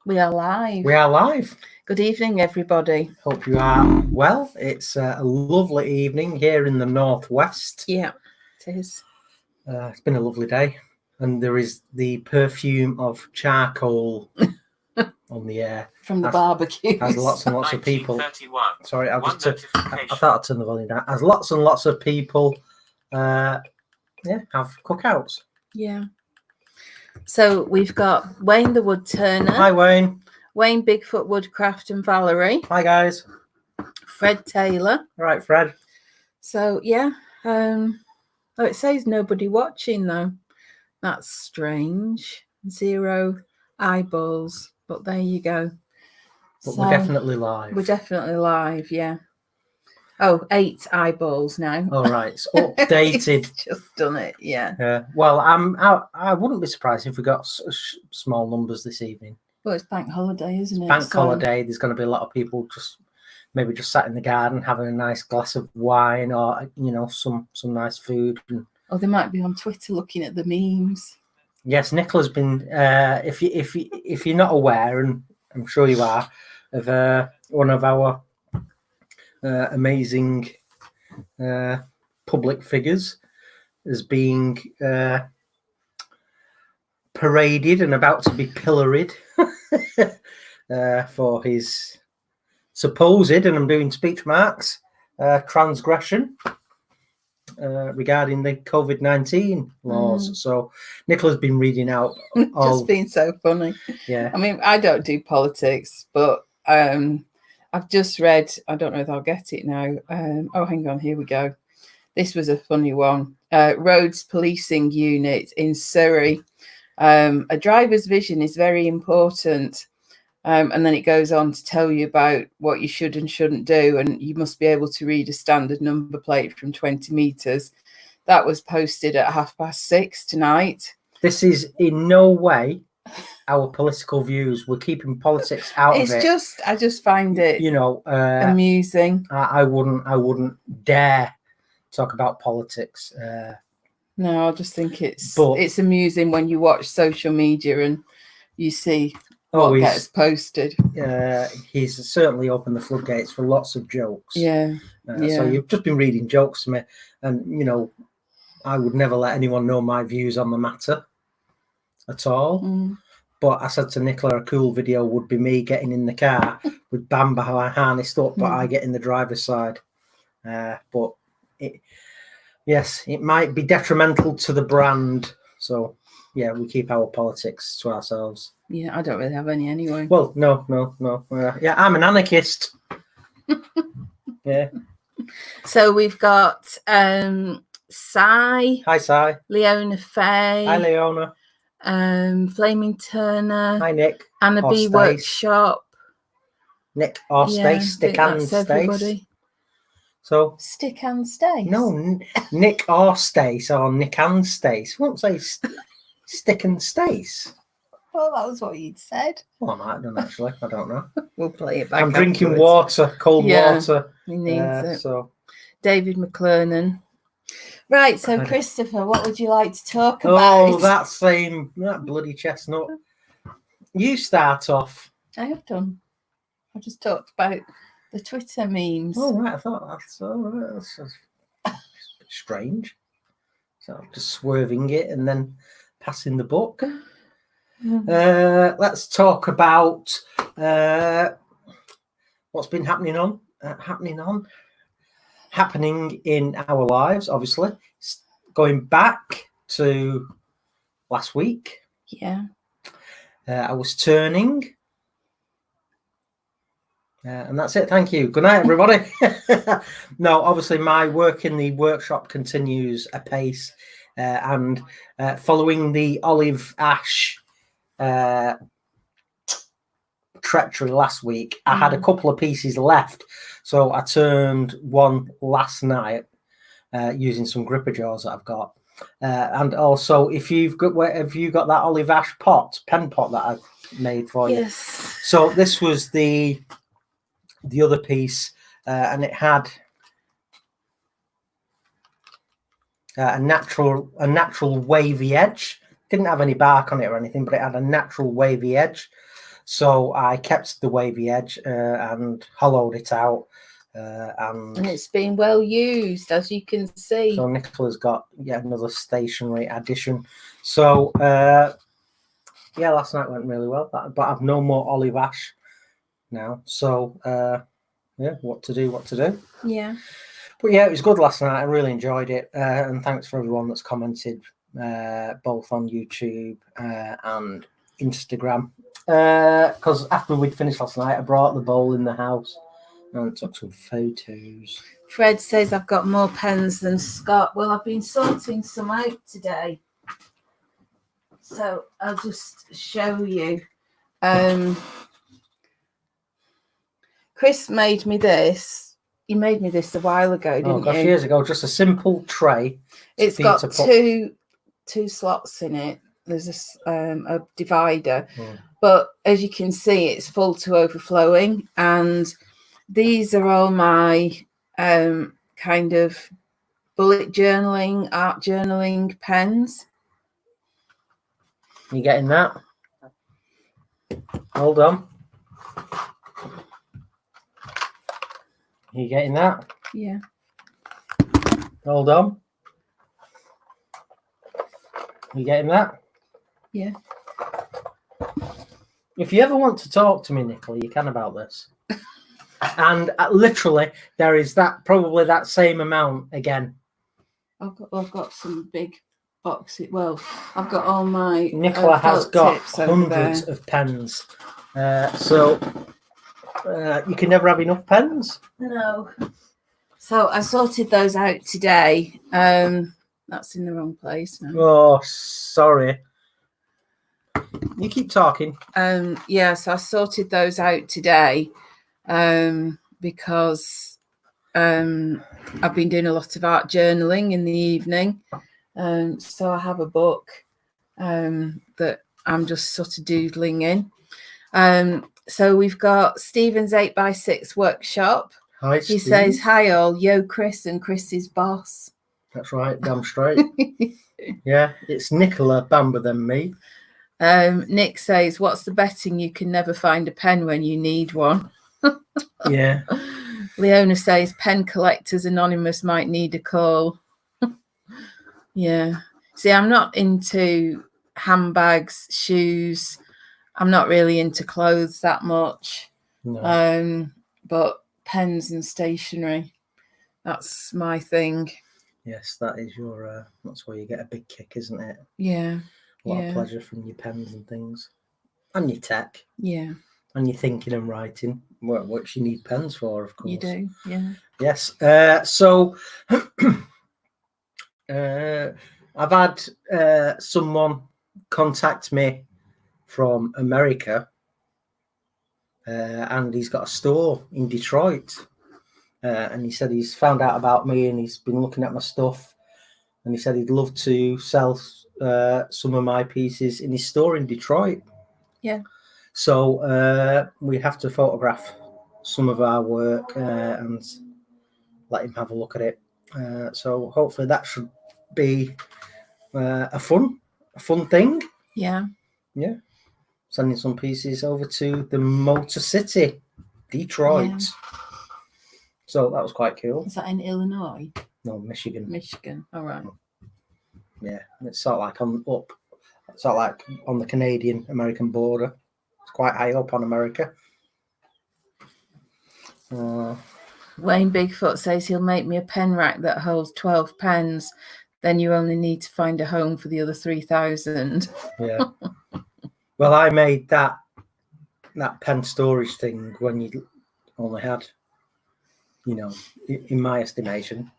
We are live. We are live. Good evening, everybody. Hope you are well. It's a lovely evening here in the northwest. Yeah, it is. It's been a lovely day, and there is the perfume of charcoal on the air from the barbecue. As lots and lots of people. Sorry, I thought I'd turn the volume down. As lots and lots of people, have cookouts. Yeah. So we've got Wayne the Woodturner. Hi, Wayne. Wayne Bigfoot Woodcraft and Valerie. Hi, guys. Fred Taylor. All right, Fred. So yeah. It says nobody watching though. That's strange. 0 eyeballs. But there you go. But we're definitely live. We're definitely live, yeah. Oh, 8 eyeballs now. All right, it's updated. It's just done it, yeah. Yeah. Well, I wouldn't be surprised if we got small numbers this evening. Well, it's bank holiday, isn't it? Bank holiday. There's going to be a lot of people just sat in the garden having a nice glass of wine or some nice food. Or they might be on Twitter looking at the memes. Yes, Nicola's been. If you're not aware, and I'm sure you are, of one of our amazing public figures as being paraded and about to be pilloried for his supposed, and I'm doing speech marks, transgression regarding the COVID-19 laws. So Nicola's been reading out all... Just been so funny. Yeah. I mean, I don't do politics, but I've just read, I don't know if I'll get it now. Oh, hang on, here we go. This was a funny one. Roads Policing Unit in Surrey. A driver's vision is very important. And then it goes on to tell you about what you should and shouldn't do. And you must be able to read a standard number plate from 20 metres. That was posted at 6:30 tonight. This is in no way our political views. We're keeping politics out of it. I just find it, amusing. I wouldn't dare talk about politics. No, I just think it's amusing when you watch social media and you see what gets posted. He's certainly opened the floodgates for lots of jokes. Yeah. So you've just been reading jokes to me, and I would never let anyone know my views on the matter at all. But I said to Nicola, a cool video would be me getting in the car with Bamba harnessed up, but I get in the driver's side. But it might be detrimental to the brand. So yeah, we keep our politics to ourselves. Yeah, I don't really have any anyway. Well, no. Yeah, I'm an anarchist. Yeah. So we've got Cy. Hi, Cy. Leona Faye. Hi, Leona. Flaming Turner. Hi, Nick. Anna B Workshop. Nick or Stace. Stick and Stace. Everybody. So Stick and Stace. No, Nick or Stace or Nick and Stace. Won't say Stick and Stace. Well, that was what you'd said. Well, I might have done actually. I don't know. We'll play it back. I'm drinking water, cold water. He needs it. So David McClernand. Right, so Christopher, what would you like to talk about? Oh, that bloody chestnut. You start off. I have done. I just talked about the Twitter memes. Oh, right. I thought that's strange. So just swerving it and then passing the book. Let's talk about what's been happening in our lives. Obviously, going back to last week. Yeah. I was turning. And that's it. Thank you. Good night, everybody. No, obviously, my work in the workshop continues apace. And following the Olive Ash treachery last week, I had a couple of pieces left. So I turned one last night using some gripper jaws that I've got. And also, have you got that Olive Ash pen pot that I've made for you? Yes. So this was the other piece, and it had a natural wavy edge. Didn't have any bark on it or anything, but it had a natural wavy edge. So I kept the wavy edge and hollowed it out. And it's been well used, as you can see. So Nicola's got yet another stationary addition. So yeah, last night went really well. But I've no more olive ash now. So yeah, what to do? Yeah. But yeah, it was good last night. I really enjoyed it. And thanks for everyone that's commented both on YouTube and Instagram. Because after we'd finished last night, I brought the bowl in the house and took some photos. Fred says I've got more pens than Scott. Well, I've been sorting some out today. So I'll just show you. Chris made me this. You made me this a while ago, didn't you? Oh gosh, years ago. Just a simple tray. It's got two slots in it. There's a divider. But as you can see, it's full to overflowing. And these are all my kind of bullet journaling, art journaling pens. You getting that? Hold on. You getting that? Yeah. Hold on. You getting that? Yeah. If you ever want to talk to me, Nicola, you can about this. And literally, there is probably that same amount again. I've got some big boxes. Well, I've got all my. Nicola has got hundreds of pens, so you can never have enough pens. No. So I sorted those out today. That's in the wrong place now. Oh, sorry. You keep talking. Yeah, so I sorted those out today because I've been doing a lot of art journaling in the evening. So I have a book that I'm just sort of doodling in. So we've got Stephen's 8x6 workshop. Hi, He says, hi all, yo Chris and Chris's boss. That's right, damn straight. Yeah, it's Nicola Bamber than me. Nick says, what's the betting you can never find a pen when you need one? Yeah. Leona says, pen collectors anonymous might need a call. Yeah. See, I'm not into handbags, shoes. I'm not really into clothes that much. No. But pens and stationery, that's my thing. Yes, that is your that's where you get a big kick, isn't it? Yeah. A lot of pleasure from your pens and things. And your tech. Yeah. And your thinking and writing. What you need pens for, of course. You do, yeah. Yes. So I've had someone contact me from America, and he's got a store in Detroit. And he said he's found out about me and he's been looking at my stuff. And he said he'd love to sell some of my pieces in his store in Detroit. Yeah. So we have to photograph some of our work and let him have a look at it. So hopefully that should be a fun thing. Yeah. Yeah. Sending some pieces over to the Motor City, Detroit. Yeah. So that was quite cool. Is that in Illinois? No, Michigan. Michigan. All right. Yeah, it's sort of like on the Canadian-American border. It's quite high up on America. Wayne Bigfoot says he'll make me a pen rack that holds 12 pens. Then you only need to find a home for the other 3,000. Yeah. Well, I made that pen storage thing when you only had, in my estimation,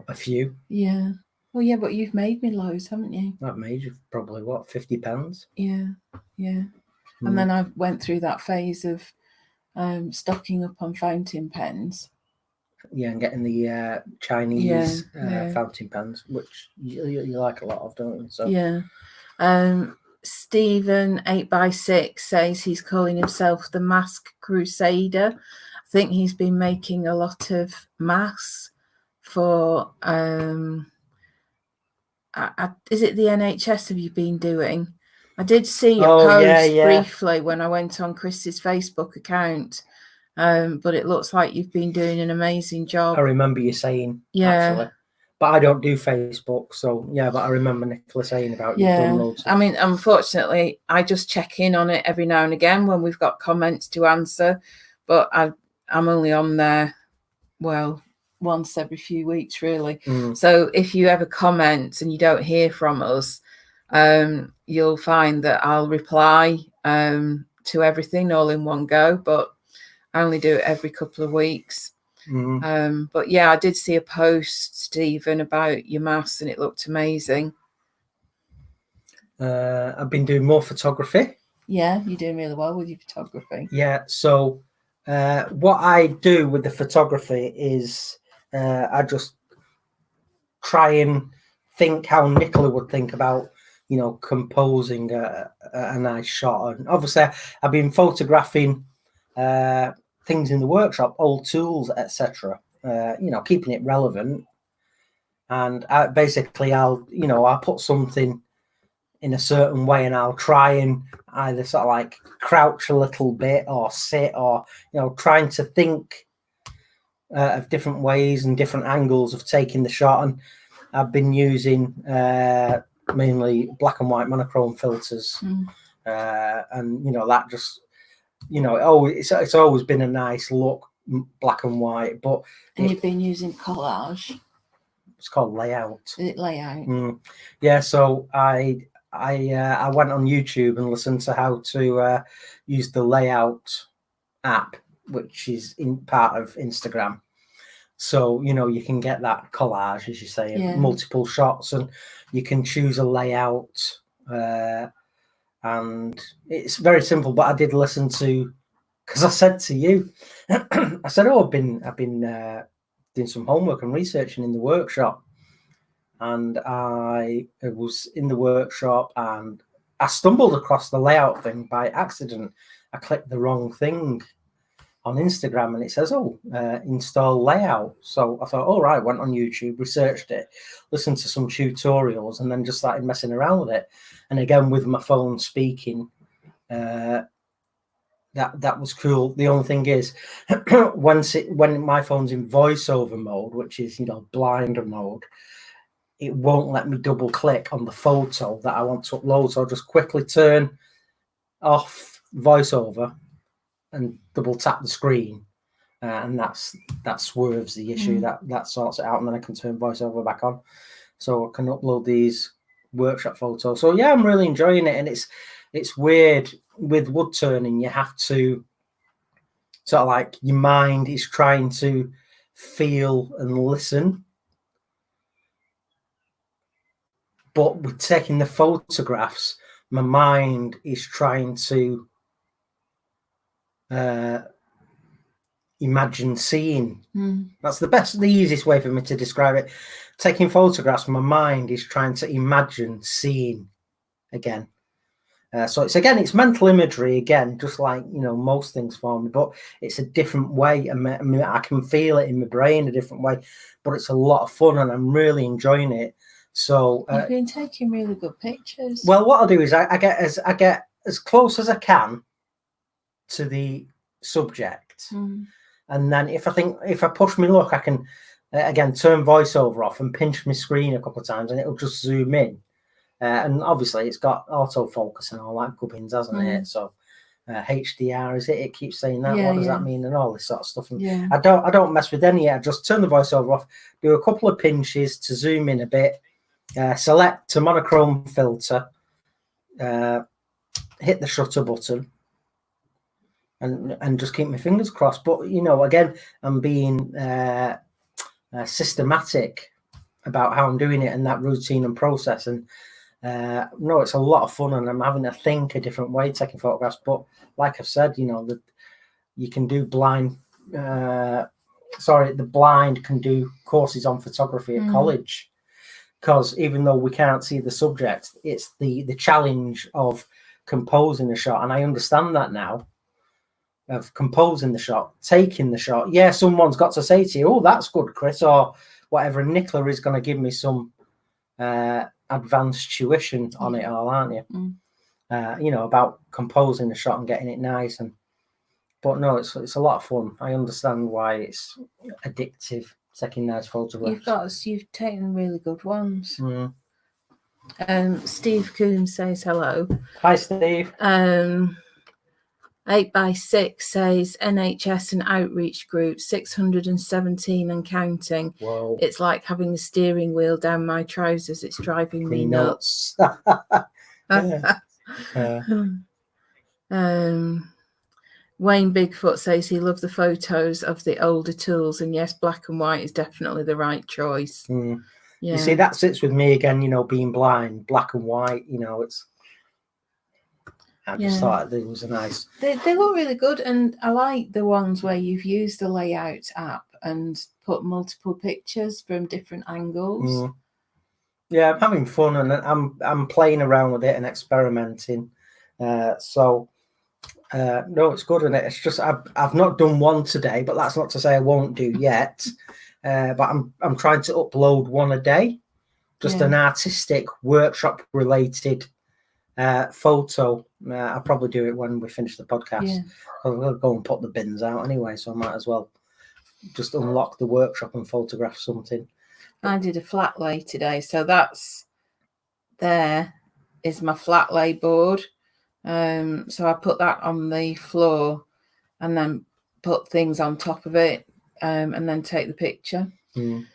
a few. Yeah. Well, yeah, but you've made me loads, haven't you? I've made you probably, 50 pens? Yeah, yeah. And then I went through that phase of stocking up on fountain pens. Yeah, and getting the Chinese fountain pens, which you like a lot of, don't you? So. Yeah. Stephen 8x6 says he's calling himself the Mask Crusader. I think he's been making a lot of masks for is it the NHS have you been doing? I did see a post briefly when I went on Chris's Facebook account, but it looks like you've been doing an amazing job. I remember you saying, actually. But I don't do Facebook, so yeah, but I remember Nicola saying about you've done loads. I mean, unfortunately, I just check in on it every now and again when we've got comments to answer, but I'm only on there, well, once every few weeks, really. So if you ever comment and you don't hear from us, you'll find that I'll reply to everything all in one go, but I only do it every couple of weeks. But yeah, I did see a post, Stephen, about your maths, and it looked amazing. I've been doing more photography. Yeah, you're doing really well with your photography. Yeah, so what I do with the photography is I just try and think how Nicola would think about, composing a nice shot. And obviously, I've been photographing things in the workshop, old tools, etc. Keeping it relevant. And I'll put something in a certain way, and I'll try and either sort of like crouch a little bit or sit, or trying to think of different ways and different angles of taking the shot. And I've been using mainly black and white monochrome filters, and that just it's always been a nice look, black and white. But you've been using collage. It's called layout. Is it layout? Yeah. So I went on YouTube and listened to how to use the layout app, which is in part of Instagram. So you can get that collage, as you say, of multiple shots, and you can choose a layout. And it's very simple. But I did listen to, because I said to you, I said, I've been doing some homework and researching in the workshop, and I was in the workshop and I stumbled across the layout thing by accident. I clicked the wrong thing on Instagram, and it says, install layout. So I thought, all right, went on YouTube, researched it, listened to some tutorials, and then just started messing around with it. And again, with my phone speaking, that was cool. The only thing is, when my phone's in voiceover mode, which is blinder mode, it won't let me double click on the photo that I want to upload. So I'll just quickly turn off voiceover and double tap the screen, and that swerves the issue. That sorts it out, and then I can turn voiceover back on, so I can upload these workshop photos. So yeah, I'm really enjoying it. And it's weird with wood turning. You have to sort of like, your mind is trying to feel and listen, but with taking the photographs, my mind is trying to imagine seeing. That's the easiest way for me to describe it. Taking photographs, my mind is trying to imagine seeing again. So it's mental imagery again, just like most things for me, but it's a different way. I mean, I can feel it in my brain a different way, but it's a lot of fun, and I'm really enjoying it. So you've been taking really good pictures. Well, what I'll do is I get as close as I can to the subject, and then if I push my luck, I can again turn voiceover off and pinch my screen a couple of times, and it'll just zoom in. And obviously, it's got autofocus and all that gubbins, hasn't it? So HDR, is it? It keeps saying that. What does that mean? And all this sort of stuff. And I don't mess with any. I just turn the voiceover off, do a couple of pinches to zoom in a bit, select a monochrome filter, hit the shutter button, and just keep my fingers crossed. But again, I'm being systematic about how I'm doing it, and that routine and process. And no, it's a lot of fun, and I'm having to think a different way taking photographs. But like I've said, that you can do the blind can do courses on photography at college, because even though we can't see the subject, it's the challenge of composing a shot. And I understand that now, of composing the shot, taking the shot. Yeah, someone's got to say to you, "Oh, that's good, Chris," or whatever. And Nicola is going to give me some advanced tuition on it all, aren't you? about composing a shot and getting it nice. But no, it's a lot of fun. I understand why it's addictive taking nice photographs. You've taken really good ones. Mm. Steve Coons says hello. Hi, Steve. 8x6 says NHS and outreach group 617 and counting. Whoa. It's like having a steering wheel down my trousers. It's driving me nuts. Wayne Bigfoot says he loved the photos of the older tools, and yes, black and white is definitely the right choice. Mm. Yeah. You see, that sits with me again, being blind, black and white, I just thought it was a nice... They look really good, and I like the ones where you've used the layout app and put multiple pictures from different angles. Mm. Yeah, I'm having fun, and I'm playing around with it and experimenting. No, it's good, and it's just I've not done one today, but that's not to say I won't do yet. But I'm trying to upload one a day, just an artistic workshop related photo. I'll probably do it when we finish the podcast. Yeah. I'm gonna go and put the bins out anyway, so I might as well just unlock the workshop and photograph something. I did a flat lay today, so there is my flat lay board. So I put that on the floor and then put things on top of it, and then take the picture. Mm.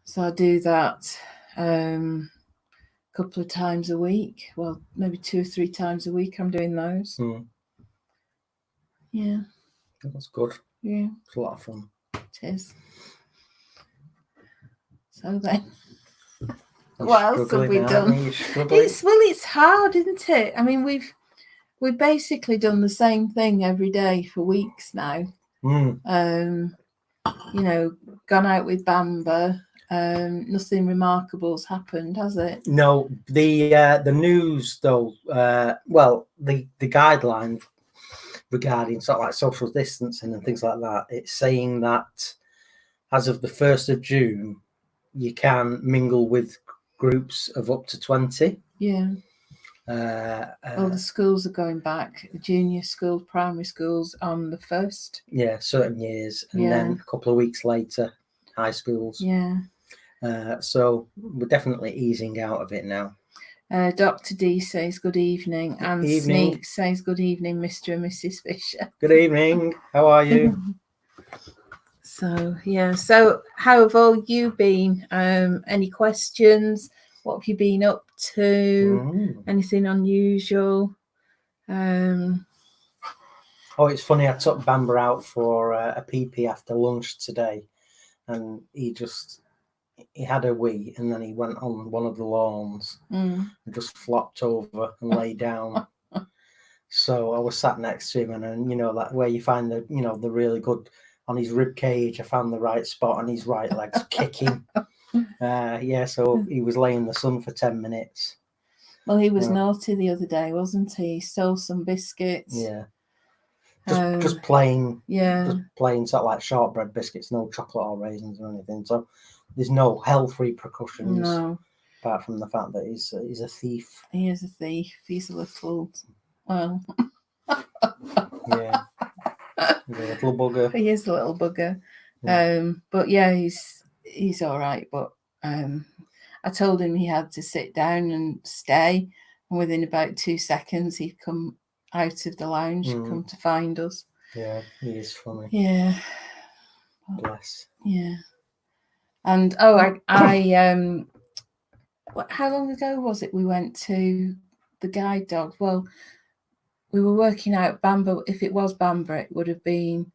So I do that a couple of times a week. Well, maybe 2 or 3 times a week I'm doing those. Mm. Yeah. That's good. Yeah. It's a lot of fun. It is. So then, what else have we done? It's hard, isn't it? I mean, we've basically done the same thing every day for weeks now. Mm. Gone out with Bamba. Nothing remarkable's happened, has it? No, the news though. The guideline regarding sort of like social distancing and things like that. It's saying that as of the 1st of June, you can mingle with groups of up to 20. Yeah. The schools are going back. The junior schools, primary schools on the 1st. Yeah, certain years, and then a couple of weeks later, high schools. Yeah. So we're definitely easing out of it now. Dr. D says good evening, and Sneak says good evening, Mr. and Mrs. Fisher. Good evening. How are you? So how have all you been? Any questions? What have you been up to? Anything unusual? Oh, it's funny. I took Bamba out for a pee after lunch today, and he had a wee, and then he went on one of the lawns and just flopped over and lay down. So I was sat next to him, and that where you find the the really good on his rib cage, I found the right spot, and his right leg's kicking. So he was laying in the sun for 10 minutes. Well, he was naughty the other day, wasn't he? He stole some biscuits. Yeah. Just plain. Yeah. Just plain sort of like shortbread biscuits, no chocolate or raisins or anything. So there's no health repercussions. No. Apart from the fact that he's a thief. He is a thief. He's a little. Well. Yeah. He's a little bugger. He is a little bugger. Yeah. But yeah, he's all right. But I told him he had to sit down and stay, and within about 2 seconds he'd come out of the lounge, come to find us. Yeah, he is funny. Yeah. Bless. Yeah. And I how long ago was it we went to the guide dog? Well, we were working out Bamba. If it was Bamba, it would have been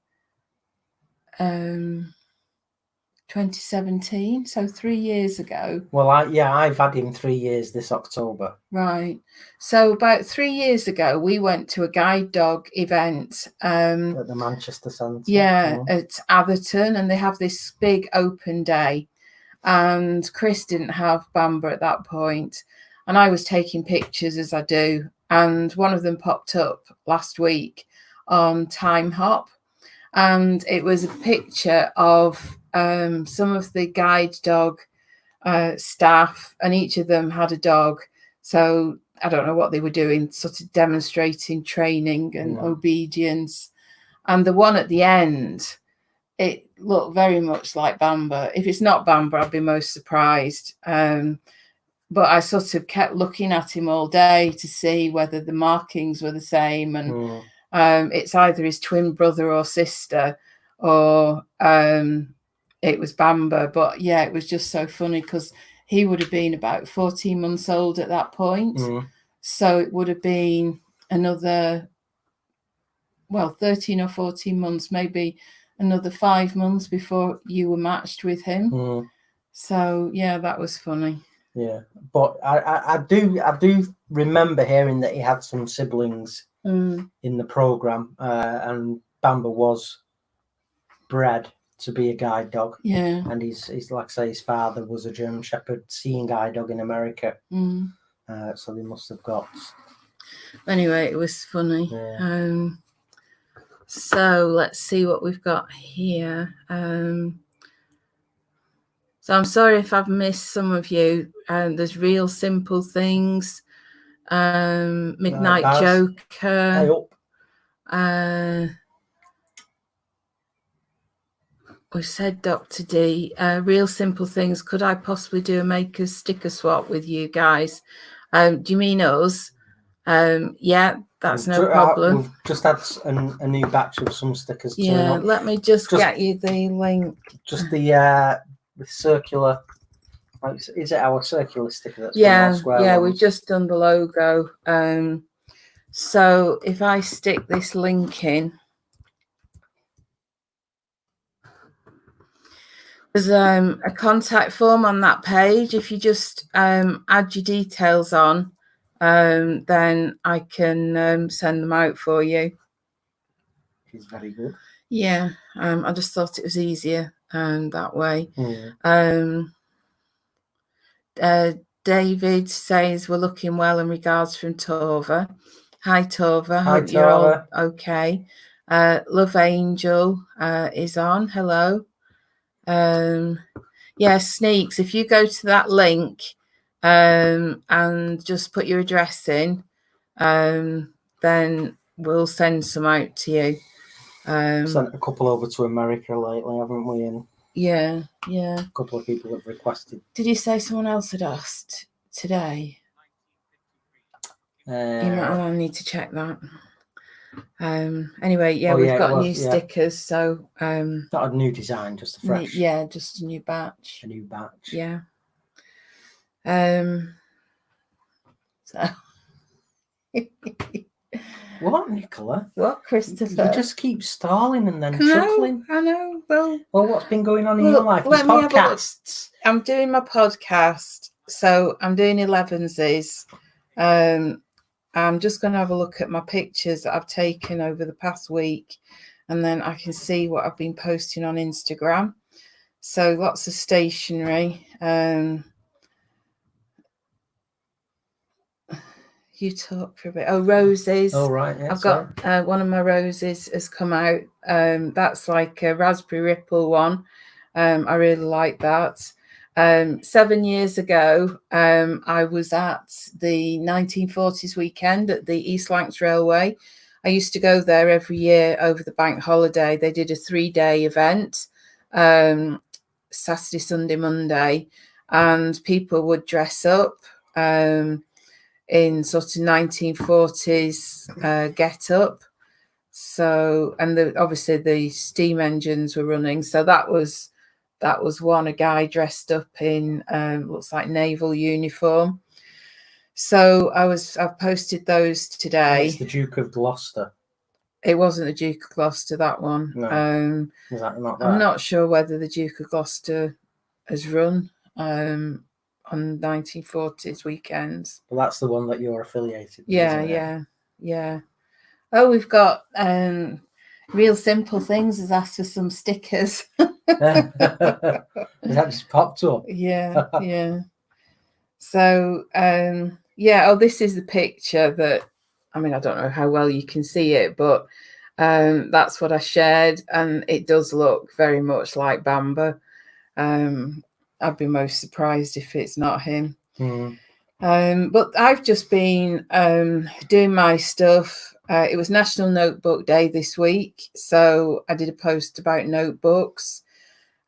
2017, so 3 years ago. Well, I've had him 3 years this October. Right. So about 3 years ago, we went to a guide dog event at the Manchester Centre. Yeah, at Atherton, and they have this big open day. And Chris didn't have Bamba at that point, and I was taking pictures as I do. And one of them popped up last week on Time Hop, and it was a picture of some of the guide dog staff, and each of them had a dog. So I don't know what they were doing, sort of demonstrating training and obedience. And the one at the end, it looked very much like Bamber. If it's not Bamber, I'd be most surprised. But I sort of kept looking at him all day to see whether the markings were the same. And it's either his twin brother or sister, or it was Bamber. But yeah, it was just so funny because he would have been about 14 months old at that point. So it would have been another, 13 or 14 months, maybe another 5 months before you were matched with him. So yeah, that was funny. Yeah, but I do remember hearing that he had some siblings in the program, and Bamber was bred to be a guide dog. Yeah, and he's like I say, his father was a German Shepherd seeing guide dog in America. So they must have got. Anyway, it was funny. Yeah. So let's see what we've got here. So I'm sorry if I've missed some of you. There's Real Simple Things, Midnight Joker. We said Dr. D. Real Simple Things. Could I possibly do a Maker's sticker swap with you guys? Do you mean us? Yeah, that's no problem. We've just had a new batch of some stickers. Yeah, let me just get you the link. Just the circular. Is it our circular sticker? That's yeah. We've just done the logo. So if I stick this link in, there's a contact form on that page. If you just add your details on, then I can send them out for you. It's very good. Yeah, I just thought it was easier that way. David says we're looking well in regards from Tova. Hi Tova, hope you're all okay. Love Angel is on. Hello. Yeah, Sneaks, if you go to that link and just put your address in, then we'll send some out to you. Sent a couple over to America lately, haven't we? And yeah. A couple of people have requested. Did you say someone else had asked today? I need to check that. Anyway, we've got new stickers, so not a new design, just a fresh. Just a new batch. Yeah. So what, Nicola? What, Christopher? You just keep stalling and then chuckling. I know. Well, what's been going on in your life? Your podcasts. I'm doing my podcast, so I'm doing 11s. I'm just going to have a look at my pictures that I've taken over the past week, and then I can see what I've been posting on Instagram. So lots of stationery. You talk for a bit. Oh, roses. Oh, right. Yeah, I've got one of my roses has come out. That's like a Raspberry Ripple one. I really like that. 7 years ago, I was at the 1940s weekend at the East Lancs Railway. I used to go there every year over the bank holiday. They did a 3-day event, Saturday, Sunday, Monday, and people would dress up in sort of 1940s get up. So, and obviously the steam engines were running. So that was one, a guy dressed up in looks like naval uniform. So I've posted those today. It's the Duke of Gloucester. It wasn't the Duke of Gloucester, that one. No. Is that not that? I'm not sure whether the Duke of Gloucester has run on 1940s weekends. Well, that's the one that you're affiliated with. Yeah. Oh, we've got Real Simple Things has asked for some stickers. That just popped up. Yeah. So this is the picture that, I mean, I don't know how well you can see it, but that's what I shared, and it does look very much like Bamber. I'd be most surprised if it's not him. But I've just been doing my stuff. It was National Notebook Day this week, so I did a post about notebooks.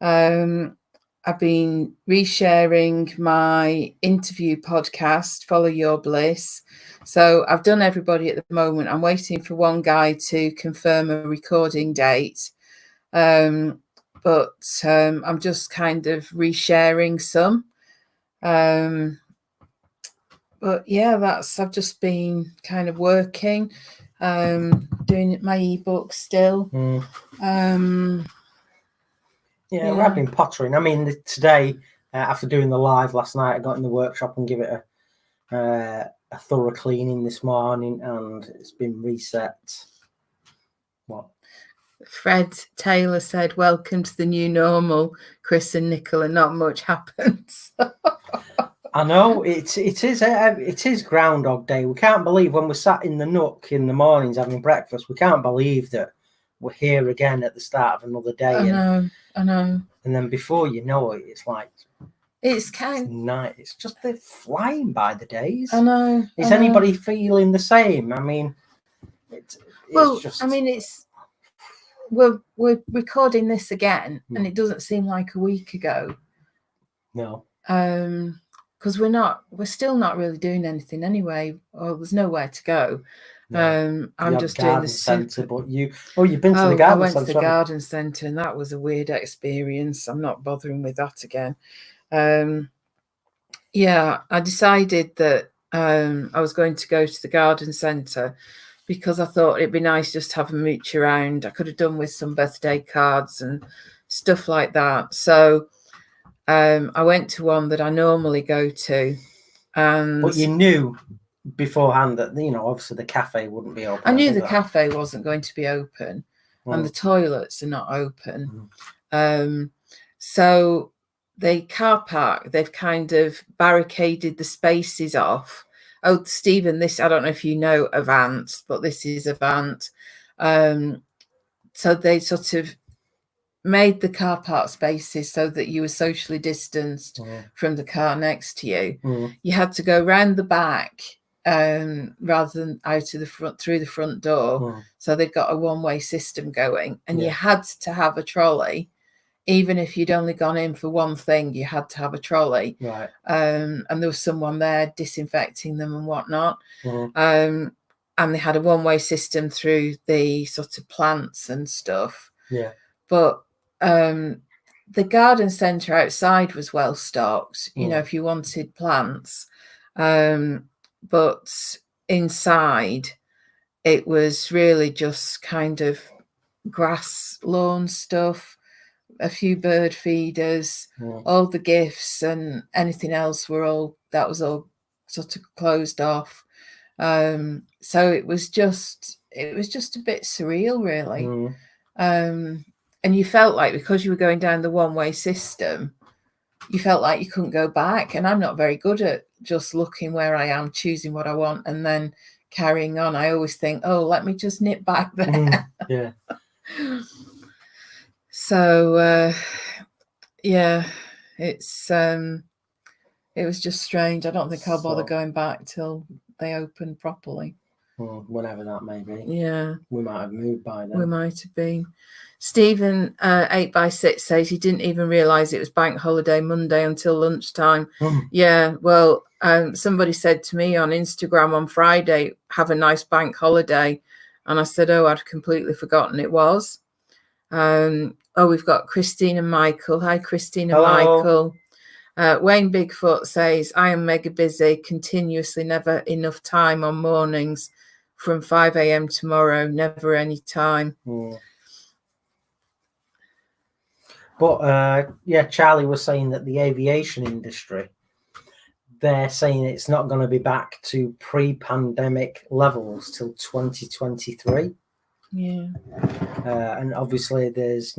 I've been resharing my interview podcast, Follow Your Bliss. So I've done everybody at the moment. I'm waiting for one guy to confirm a recording date. But I'm just kind of resharing some. But yeah, I've just been kind of working, doing my ebook still. Yeah, I've been pottering. I mean, today, after doing the live last night, I got in the workshop and give it a thorough cleaning this morning, and it's been reset. What? Fred Taylor said, "Welcome to the new normal, Chris and Nicola. Not much happens." I know it is Groundhog Day. We can't believe when we're sat in the nook in the mornings having breakfast. We can't believe that we're here again at the start of another day. I know. And then before you know it, it's like it's night. It's just they're flying by the days. I know. Is anybody feeling the same? I mean, we're recording this again, and it doesn't seem like a week ago. No. Because we're still not really doing anything anyway. Or there's nowhere to go. No. I'm just doing the centre. But you've been to the garden centre. I went to the garden centre, and that was a weird experience. I'm not bothering with that again. I decided that I was going to go to the garden centre because I thought it'd be nice just to have a mooch around. I could have done with some birthday cards and stuff like that. So I went to one that I normally go to. But you knew beforehand that, obviously the cafe wouldn't be open. I knew the cafe wasn't going to be open, and the toilets are not open. So the car park, they've kind of barricaded the spaces off. Oh, Stephen, I don't know if you know Avant, but this is Avant. So they sort of made the car park spaces so that you were socially distanced from the car next to you. You had to go round the back rather than out of the front, through the front door. So they've got a one-way system going, and you had to have a trolley. Even if you'd only gone in for one thing, you had to have a trolley. Right. And there was someone there disinfecting them and whatnot. And they had a one-way system through the sort of plants and stuff. Yeah. But the garden centre outside was well stocked, if you wanted plants. But inside, it was really just kind of grass, lawn stuff, a few bird feeders, all the gifts and anything else that was all sort of closed off. So it was just a bit surreal, really. And you felt like, because you were going down the one-way system, you felt like you couldn't go back. And I'm not very good at just looking where I am, choosing what I want, and then carrying on. I always think, oh, let me just nip back there. Yeah. So, it was just strange. I don't think I'll bother going back till they open properly. Whenever that may be. Yeah. We might have moved by then. We might have been. Stephen 8x6 says he didn't even realise it was bank holiday Monday until lunchtime. Yeah, well, somebody said to me on Instagram on Friday, have a nice bank holiday. And I said, oh, I'd completely forgotten it was. We've got Christine and Michael. Hi, Christine and Hello. Michael. Wayne Bigfoot says, I am mega busy, continuously, never enough time on mornings from 5 a.m. tomorrow, never any time. But Charlie was saying that the aviation industry, they're saying it's not going to be back to pre-pandemic levels till 2023. Yeah. And obviously there's,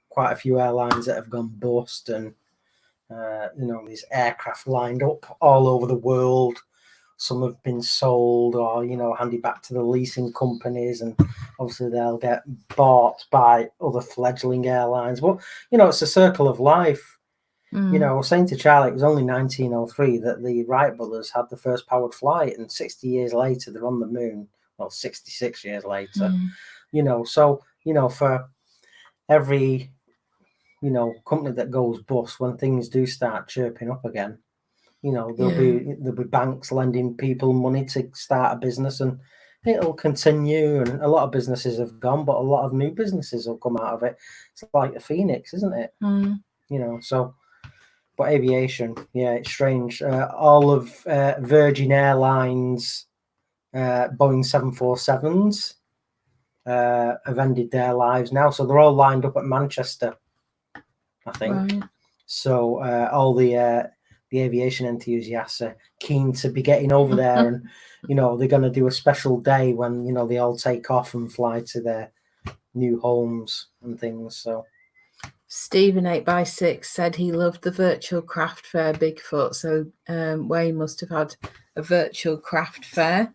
quite a few airlines that have gone bust, and, these aircraft lined up all over the world. Some have been sold or, handed back to the leasing companies, and obviously they'll get bought by other fledgling airlines. But, it's a circle of life. You know, I was saying to Charlie, it was only 1903 that the Wright brothers had the first powered flight, and 60 years later they're on the moon. Well, 66 years later. You know, so, you know, for every, you know, company that goes bust, when things do start chirping up again, you know, there'll be banks lending people money to start a business, and it'll continue. And a lot of businesses have gone, but a lot of new businesses will come out of it. It's like a phoenix, isn't it? You know, so. But aviation, yeah, it's strange. All of Virgin Airlines, Boeing 747s have ended their lives now. So they're all lined up at Manchester, I think. Right. So all the aviation enthusiasts are keen to be getting over there. And, you know, they're going to do a special day when, you know, they all take off and fly to their new homes and things. So. Stephen 8x6 said he loved the virtual craft fair Bigfoot. So Wayne must have had a virtual craft fair.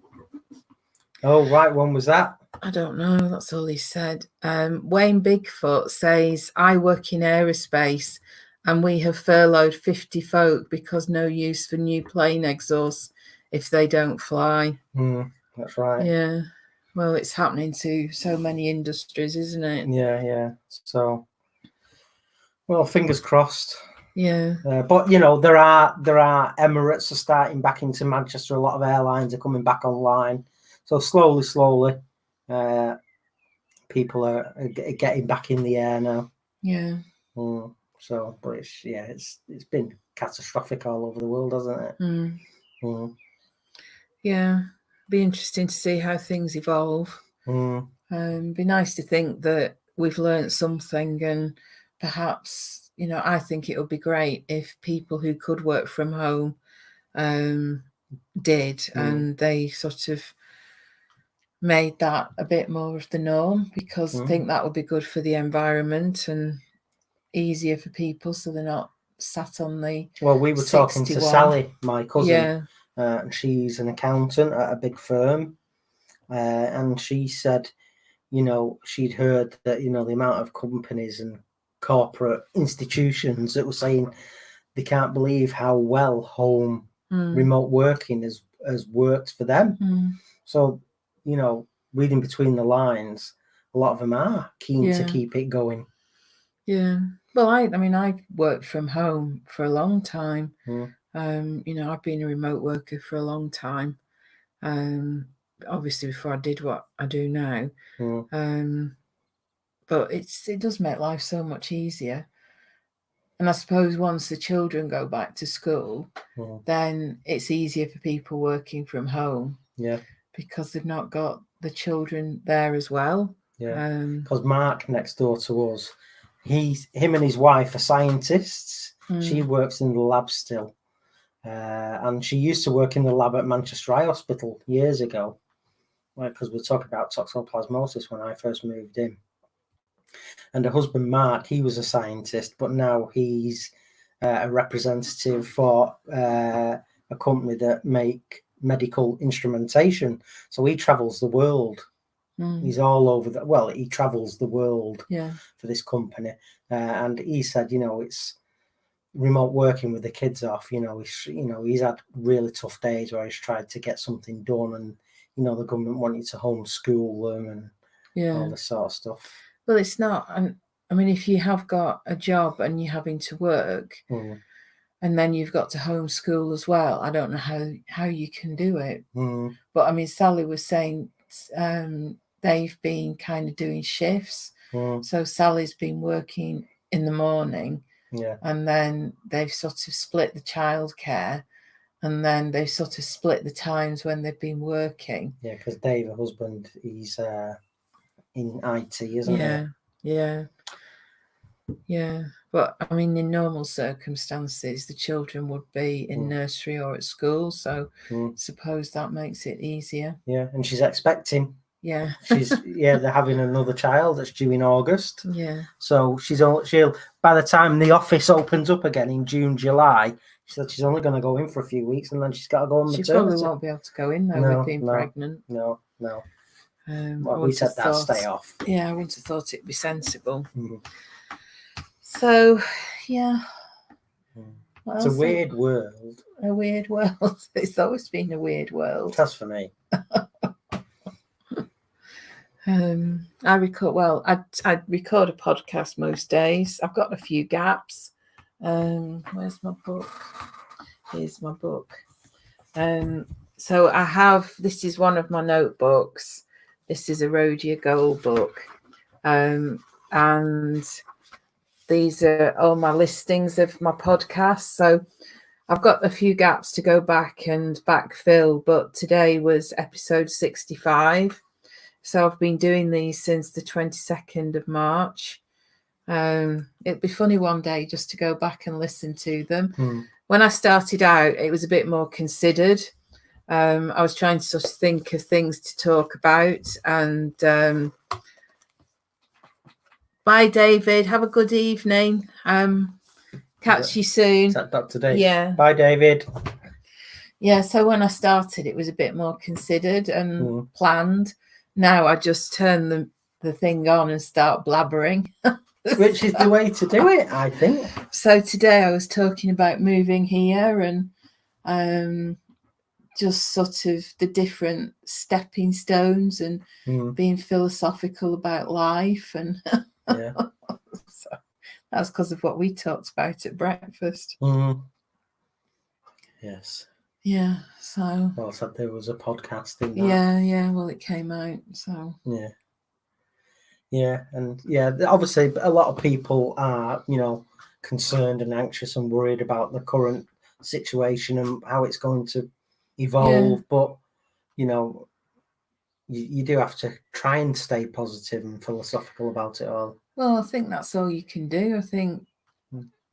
Oh, right. When was that? I don't know. That's all he said. Wayne Bigfoot says, I work in aerospace and we have furloughed 50 folk because no use for new plane exhausts if they don't fly. That's right. Yeah. Well, it's happening to so many industries, isn't it? Yeah. So. Well, fingers crossed. Yeah. But you know, there are Emirates are starting back into Manchester. A lot of airlines are coming back online. So slowly, people are getting back in the air now. Yeah. So, but it's been catastrophic all over the world, hasn't it? Yeah. Be interesting to see how things evolve. Be nice to think that we've learned something, and perhaps, you know, I think it would be great if people who could work from home did, and they sort of made that a bit more of the norm, because I think that would be good for the environment and easier for people, so they're not sat on the. Well, we were 61. talking to Sally, my cousin, Yeah. and she's an accountant at a big firm, and she said, you know, she'd heard that, you know, the amount of companies and corporate institutions that were saying they can't believe how well home remote working has worked for them. So, you know, reading between the lines, a lot of them are keen to keep it going. Yeah. Well, I mean, I've worked from home for a long time. You know, I've been a remote worker for a long time. Obviously before I did what I do now. But it does make life so much easier. And I suppose once the children go back to school, then it's easier for people working from home. Yeah. Because they've not got the children there as well. Yeah. Because Mark next door to us, him and his wife are scientists. She works in the lab still. And she used to work in the lab at Manchester Eye Hospital years ago. Because we're talking about toxoplasmosis when I first moved in. And her husband, Mark, he was a scientist, but now he's a representative for a company that make medical instrumentation. So he travels the world. He's all over he travels the world for this company. And he said, you know, it's remote working with the kids off. You know, he's had really tough days where he's tried to get something done, and, you know, the government wanted to homeschool them and all this sort of stuff. Well, it's not. I mean, if you have got a job and you're having to work, and then you've got to homeschool as well, I don't know how you can do it. But I mean, Sally was saying they've been kind of doing shifts. So Sally's been working in the morning, and then they've sort of split the childcare, and then they've sort of split the times when they've been working. Yeah, because Dave, her husband, he's in IT, isn't he? Yeah. But I mean, in normal circumstances, the children would be in nursery or at school. So suppose that makes it easier. Yeah, and she's expecting. Yeah. They're having another child that's due in August. Yeah. So she'll by the time the office opens up again in June, July, she said she's only going to go in for a few weeks, and then she's got to go on maternity. She probably won't be able to go in though with being pregnant. No. We said that stay off. Yeah, I wouldn't have thought it'd be sensible. So, yeah. What It's a else? weird world. A weird world. It's always been a weird world. That's for me. I record. Well, I record a podcast most days. I've got a few gaps. Where's my book? Here's my book. So I have. This is one of my notebooks. This is a Rhodia Gold book, and these are all my listings of my podcasts. So I've got a few gaps to go back and backfill, but today was episode 65. So I've been doing these since the 22nd of March. It'd be funny one day just to go back and listen to them. When I started out, it was a bit more considered. I was trying to sort of think of things to talk about. And bye, David. Have a good evening. Catch you soon. Is that Dr. Dave? Yeah. Bye, David. Yeah, so when I started, it was a bit more considered and planned. Now I just turn the thing on and start blabbering. Which is the way to do it, I think. So today I was talking about moving here and just sort of the different stepping stones and being philosophical about life. And so that's because of what we talked about at breakfast. Yes. Yeah, so... Well, so there was a podcast in that. Yeah, well, it came out, so... Yeah, and obviously a lot of people are, concerned and anxious and worried about the current situation and how it's going to evolve. But, you do have to try and stay positive and philosophical about it all. Well, I think that's all you can do. I think,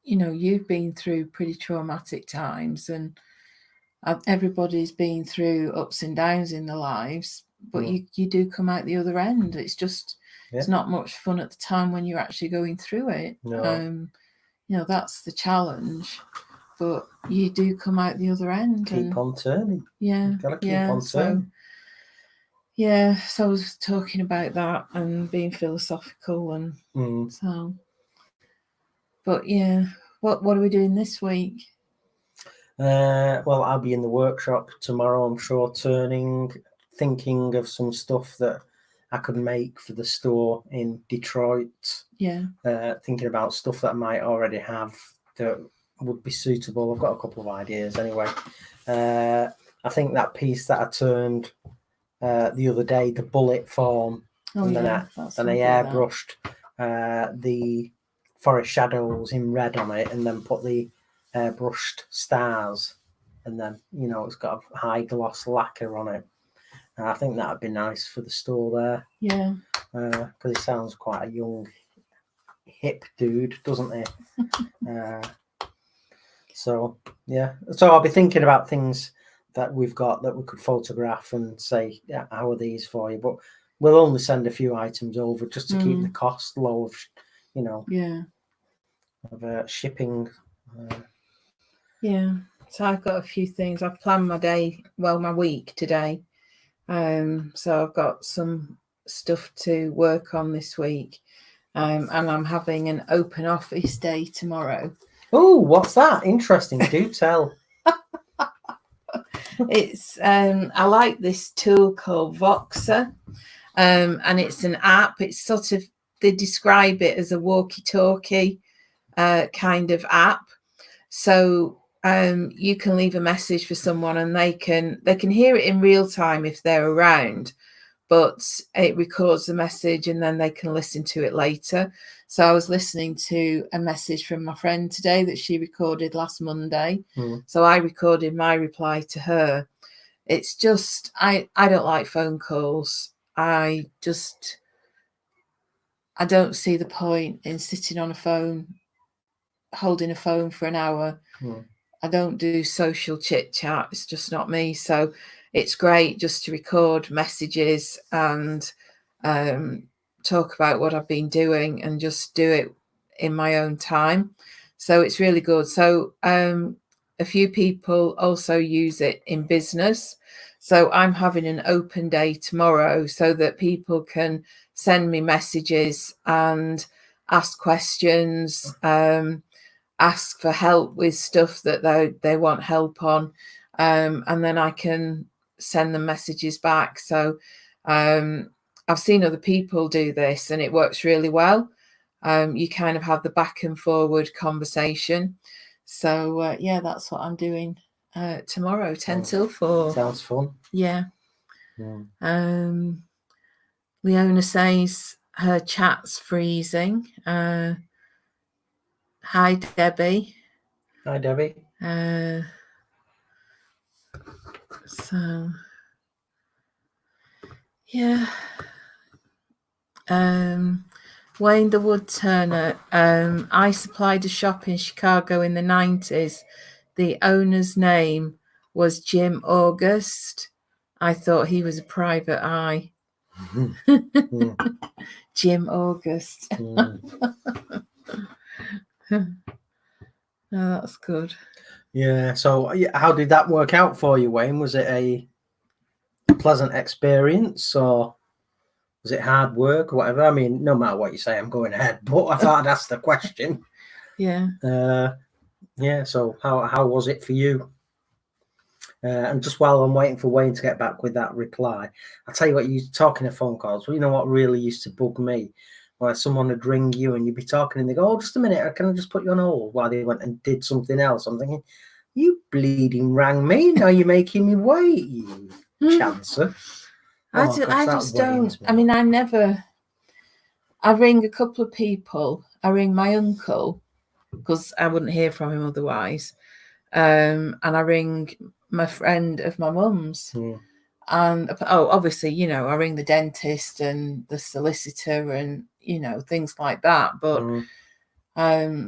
you've been through pretty traumatic times and everybody's been through ups and downs in their lives, but you do come out the other end. It's just... It's not much fun at the time when you're actually going through it. No. That's the challenge. But you do come out the other end. Keep on turning. Yeah. Gotta keep on turning. So I was talking about that and being philosophical and so. But what are we doing this week? Well, I'll be in the workshop tomorrow, I'm sure, thinking of some stuff that I could make for the store in Detroit. Yeah. Thinking about stuff that I might already have that would be suitable. I've got a couple of ideas anyway. I think that piece that I turned the other day, the bullet form, and then I airbrushed the forest shadows in red on it, and then put the airbrushed stars, and then it's got a high gloss lacquer on it. I think that would be nice for the store there. Yeah. Because he sounds quite a young, hip dude, doesn't he? So I'll be thinking about things that we've got that we could photograph and say, how are these for you? But we'll only send a few items over just to keep the cost low of, of shipping. So I've got a few things. I've planned my week today. So I've got some stuff to work on this week. And I'm having an open office day tomorrow. Oh, what's that? Interesting. Do tell. It's I like this tool called Voxer. And it's an app. It's sort of, they describe it as a walkie-talkie kind of app. So you can leave a message for someone and they can hear it in real time if they're around, but it records the message and then they can listen to it later. So I was listening to a message from my friend today that she recorded last Monday. So I recorded my reply to her. It's just, I don't like phone calls. I don't see the point in sitting on a phone, holding a phone for an hour. I don't do social chit chat. It's just not me. So it's great just to record messages and talk about what I've been doing and just do it in my own time. So it's really good. So a few people also use it in business. So I'm having an open day tomorrow so that people can send me messages and ask questions. ask for help with stuff that they want help on, and then I can send them messages back. So I've seen other people do this, and it works really well. You kind of have the back and forward conversation. So yeah, that's what I'm doing tomorrow, 10 till 4. Sounds fun. Yeah. Yeah. Leona says her chat's freezing. Hi, Debbie. Hi, Debbie. So, yeah. Wayne the Wood Turner. I supplied a shop in Chicago in the 90s. The owner's name was Jim August. I thought he was a private eye. Jim August. Oh, that's good. Yeah. So how did that work out for you, Wayne? Was it a pleasant experience, or was it hard work or whatever? I mean, no matter what you say, I'm going ahead, but I thought I'd ask the question. Yeah. Yeah. So how was it for you? And just while I'm waiting for Wayne to get back with that reply, I'll tell you what, you talking of phone calls. Well, you know what really used to bug me? Where someone would ring you and you'd be talking and they go, oh, just a minute, can I just put you on hold while they went and did something else? I'm thinking, you bleeding rang me. Now you're making me wait, you chancer. I just don't. I mean, I ring a couple of people. I ring my uncle because I wouldn't hear from him otherwise. And I ring my friend of my mum's. And obviously, I ring the dentist and the solicitor and, things like that. But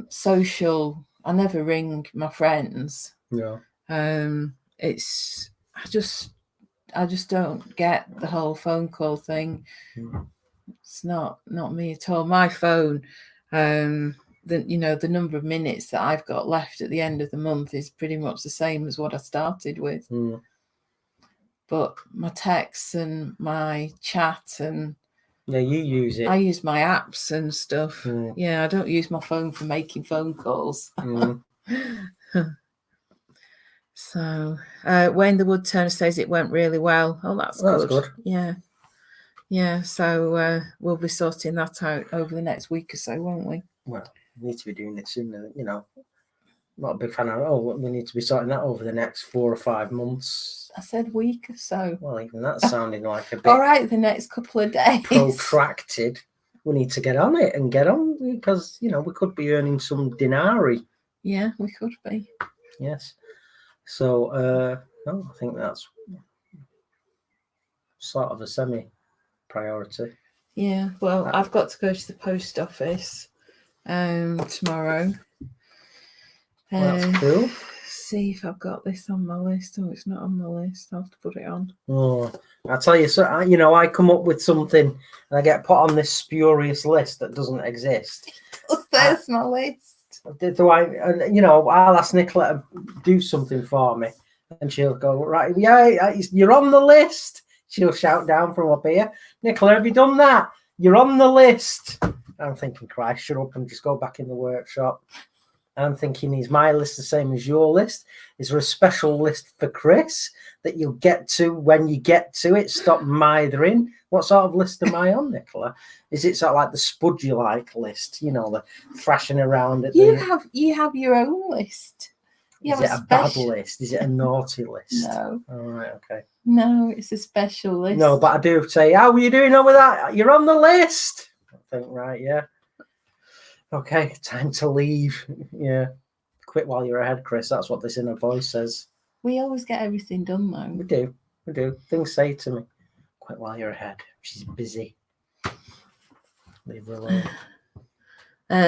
social, I never ring my friends. Yeah. I just don't get the whole phone call thing. It's not me at all. My phone, the number of minutes that I've got left at the end of the month is pretty much the same as what I started with. But my texts and my chat and you use it. I use my apps and stuff. Yeah, I don't use my phone for making phone calls. So Wayne the Wood Turner says it went really well. Oh, that's good. Yeah. So we'll be sorting that out over the next week or so, won't we? Well, we need to be doing it sooner. Not a big fan of. We need to be sorting that over the next 4 or 5 months. I said week or so. Well, even that's sounding like a bit. All right, the next couple of days. Protracted. We need to get on it and get on because we could be earning some dinari. Yeah, we could be. Yes. So no, I think that's sort of a semi-priority. Yeah. Well, I've got to go to the post office tomorrow. That's cool. See if I've got this on my list. Oh, it's not on my list. I'll have to put it on. Oh, I'll tell you. So I come up with something and I get put on this spurious list that doesn't exist. There's my list. Do I? I'll ask Nicola to do something for me, and she'll go, right. Yeah, you're on the list. She'll shout down from up here, Nicola, have you done that? You're on the list. I'm thinking, Christ, shut up and just go back in the workshop. I'm thinking, is my list the same as your list? Is there a special list for Chris that you'll get to when you get to it? Stop mithering. What sort of list am I on, Nicola? Is it sort of like the spud you like list? The thrashing around at you have your own list. Is it a bad list? Is it a naughty list? No. All right, okay. No, it's a special list. No, but I do say, how are you doing over that? You're on the list. I think, right, yeah. Okay, time to leave. Yeah. Quit while you're ahead, Chris. That's what this inner voice says. We always get everything done, though. We do. Things say to me, quit while you're ahead. She's busy. Leave her alone.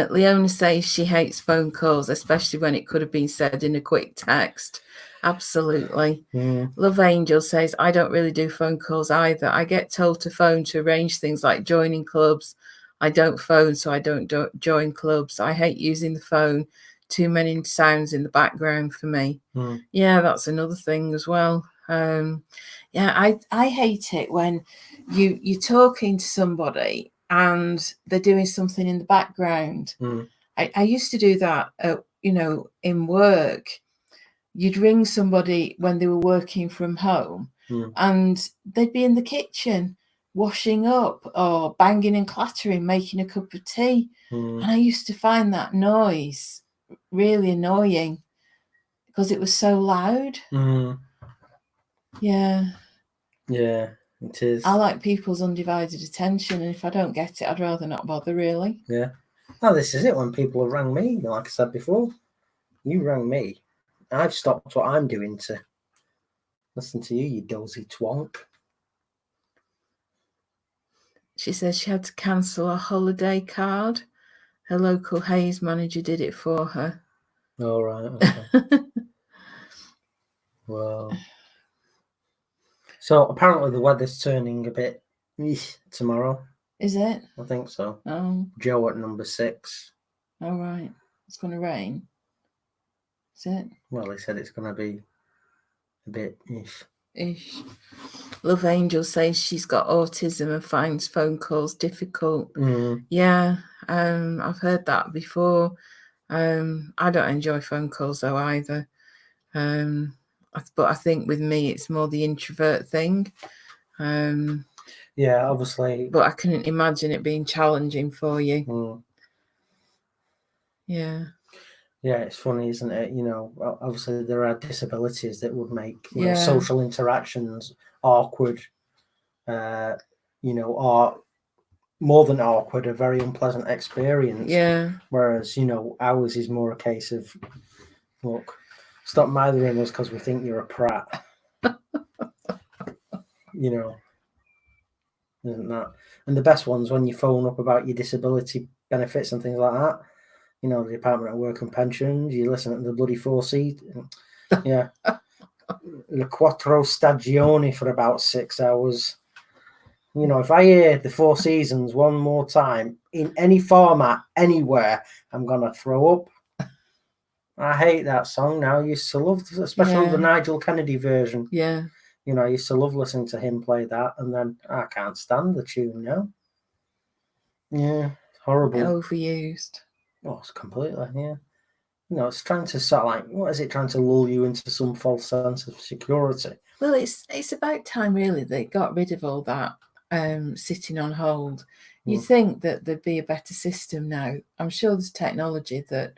Leona says she hates phone calls, especially when it could have been said in a quick text. Absolutely. Love Angel says, I don't really do phone calls either. I get told to phone to arrange things like joining clubs. I don't phone, so I don't join clubs. I hate using the phone. Too many sounds in the background for me. Yeah, that's another thing as well. I hate it when you're talking to somebody and they're doing something in the background. I used to do that in work, you'd ring somebody when they were working from home and they'd be in the kitchen washing up or banging and clattering, making a cup of tea. And I used to find that noise really annoying because it was so loud. Yeah. Yeah, it is. I like people's undivided attention, and if I don't get it, I'd rather not bother, really. Yeah. Oh, this is it. When people have rang me, like I said before, you rang me. I've stopped what I'm doing to listen to you dozy twonk. She says she had to cancel a holiday card. Her local Hayes manager did it for her. All right. Okay. Well, so apparently the weather's turning a bit tomorrow. Is it? I think so. Oh. Joe at number 6. All right. It's going to rain. Is it? Well, he said it's going to be a bit ish. Love Angel says she's got autism and finds phone calls difficult. Yeah, I've heard that before. I don't enjoy phone calls though either. But I think with me it's more the introvert thing. Yeah, obviously. But I couldn't imagine it being challenging for you. Yeah. Yeah, it's funny, isn't it? Obviously there are disabilities that would make social interactions awkward, or more than awkward, a very unpleasant experience. Yeah. Whereas, ours is more a case of, look, stop mothering us because we think you're a prat. Isn't that? And the best ones when you phone up about your disability benefits and things like that. The Department of Work and Pensions, you listen to the bloody 4C. Yeah. Le Quattro Stagioni for about 6 hours. If I hear the 4 Seasons one more time in any format, anywhere, I'm going to throw up. I hate that song now. I used to love, especially the Nigel Kennedy version. Yeah. I used to love listening to him play that, and then I can't stand the tune now. Yeah, horrible. Overused. Oh, it's completely, yeah. It's trying to sort of like, what is it trying to lull you into some false sense of security? Well, it's about time, really, they got rid of all that sitting on hold. You'd think that there'd be a better system now. I'm sure there's technology that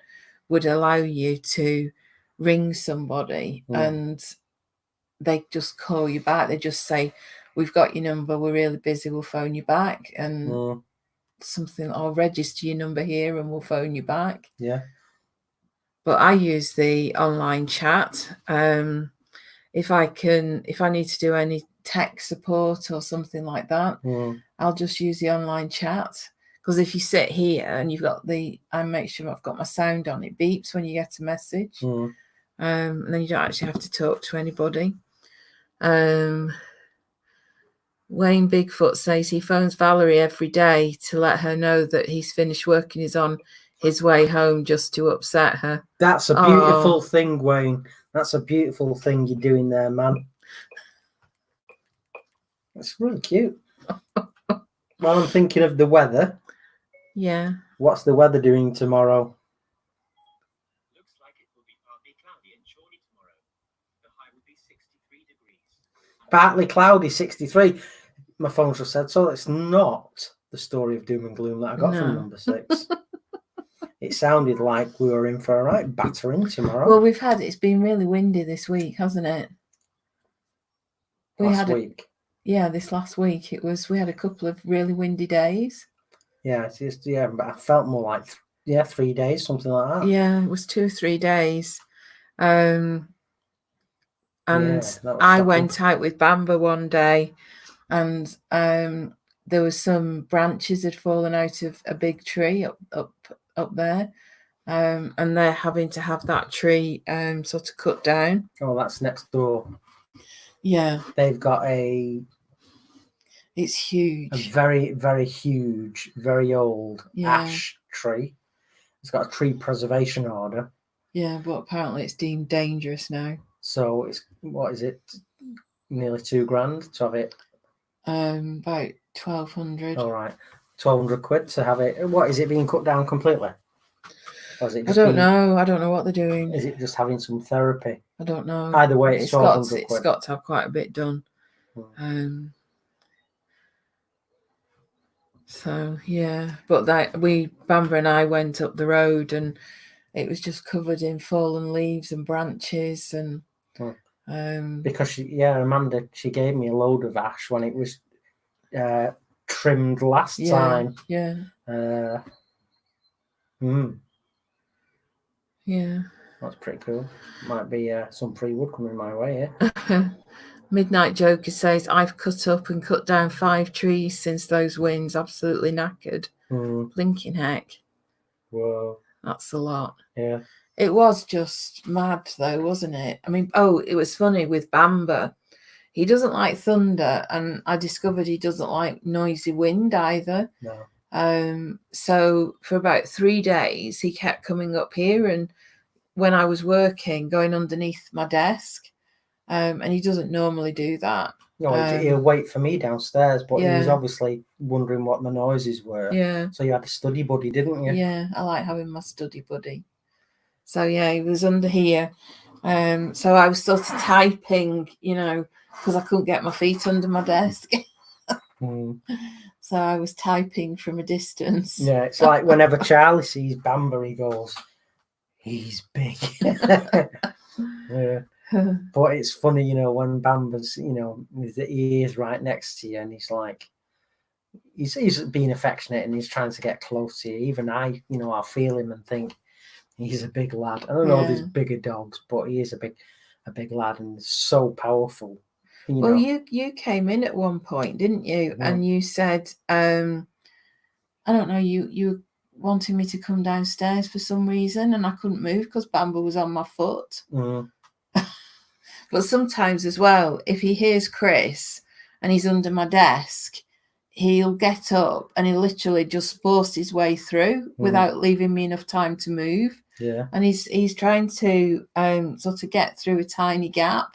would allow you to ring somebody and they just call you back. They just say, we've got your number, we're really busy, we'll phone you back. And something, or register your number here and we'll phone you back. Yeah. But I use the online chat. If I need to do any tech support or something like that, I'll just use the online chat. Because if you sit here and you've got I make sure I've got my sound on, it beeps when you get a message. And then you don't actually have to talk to anybody. Wayne Bigfoot says he phones Valerie every day to let her know that he's finished work and he's on his way home just to upset her. That's a beautiful thing, Wayne. That's a beautiful thing you're doing there, man. That's really cute. While I'm thinking of the weather. Yeah. What's the weather doing tomorrow? Looks like it will be partly cloudy and chilly tomorrow. The high will be 63 degrees. Partly cloudy, 63. My phone just said so. It's not the story of doom and gloom that I got from number 6. It sounded like we were in for a right battering tomorrow. Well, it's been really windy this week, hasn't it? Last week. Yeah, this last week we had a couple of really windy days. Yeah, it's just, but I felt more like 3 days, something like that. Yeah, it was 2 or 3 days. And I went out with Bamba one day, and there was some branches had fallen out of a big tree up there, and they're having to have that tree sort of cut down. Oh, that's next door. Yeah, they've got it's huge, a very, very huge, very old ash tree. It's got a tree preservation order. Yeah, but apparently it's deemed dangerous now. So it's, what is it, nearly £2,000 to have it? About 1,200. All right, 1,200 quid to have it. What is it being cut down completely? Or is it I just don't know. I don't know what they're doing. Is it just having some therapy? I don't know. Either way, it's got 1,200 it's quid. got to have quite a bit done. Hmm. So yeah, but Bamber and I went up the road and it was just covered in fallen leaves and branches and Because Amanda, she gave me a load of ash when it was trimmed last time. Yeah. Yeah. That's pretty cool. Might be some free wood coming my way, yeah. Midnight Joker says, I've cut up and cut down 5 trees since those winds. Absolutely knackered. Blinking heck. Whoa. That's a lot. Yeah. It was just mad though, wasn't it? I mean, it was funny with Bamber. He doesn't like thunder, and I discovered he doesn't like noisy wind either. No. So for about 3 days, he kept coming up here, and when I was working, going underneath my desk, and he doesn't normally do that. No, he'll wait for me downstairs, but he was obviously wondering what the noises were. Yeah. So you had a study buddy, didn't you? Yeah, I like having my study buddy. So yeah, he was under here. So I was sort of typing, because I couldn't get my feet under my desk. So I was typing from a distance. Yeah, it's like whenever Charlie sees Bamber, he goes, he's big. Yeah. But it's funny, when Bamber's, with the ears right next to you, and he's like, he's being affectionate and he's trying to get close to you. Even I, I'll feel him and think he's a big lad. I don't know there's bigger dogs, but he is a big lad and so powerful. Well, you came in at one point, didn't you? Yeah. And you said, I don't know, you wanted me to come downstairs for some reason, and I couldn't move because Bamber was on my foot. But sometimes as well, if he hears Chris and he's under my desk, he'll get up and he'll literally just force his way through without leaving me enough time to move. Yeah. And he's trying to sort of get through a tiny gap.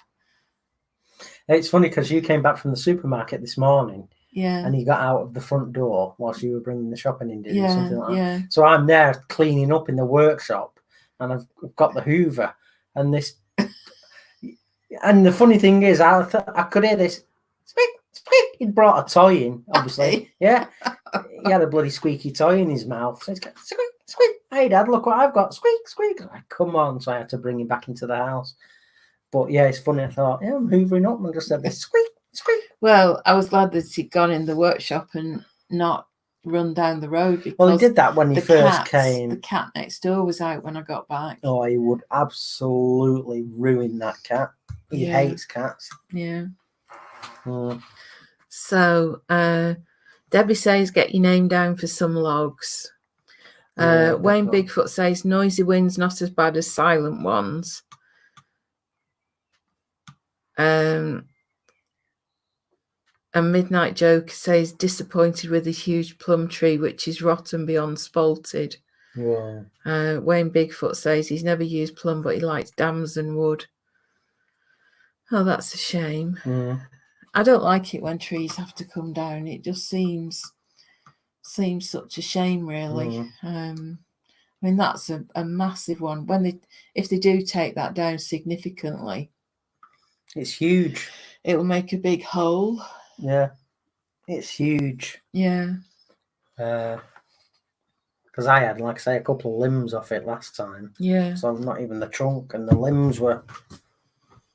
It's funny because you came back from the supermarket this morning. Yeah. And he got out of the front door whilst you were bringing the shopping in, did something like that. Yeah. So I'm there cleaning up in the workshop, and I've got the Hoover, and this. And the funny thing is, I could hear this squeak, squeak. He'd brought a toy in, obviously. Yeah, he had a bloody squeaky toy in his mouth. So he's going, squeak, squeak. Hey, Dad, look what I've got. Squeak, squeak. Like, come on. So I had to bring him back into the house. But yeah, it's funny. I thought, I'm hoovering up, and just said this squeak, squeak. Well, I was glad that he'd gone in the workshop and not run down the road. Because he did that when he first came. The cat next door was out when I got back. Oh, he would absolutely ruin that cat. He hates cats. Yeah. So, Debbie says, get your name down for some logs. Wayne Bigfoot says, noisy winds not as bad as silent ones. And Midnight Joker says, disappointed with a huge plum tree, which is rotten beyond spalted. Yeah. Wayne Bigfoot says he's never used plum, but he likes damson wood. Oh, that's a shame. I don't like it when trees have to come down. It just seems such a shame, really. I mean, that's a massive one. If they do take that down significantly, it's huge. It will make a big hole. Yeah, it's huge. Yeah. Because I had, like I say, a couple of limbs off it last time. Yeah. So not even the trunk, and the limbs were,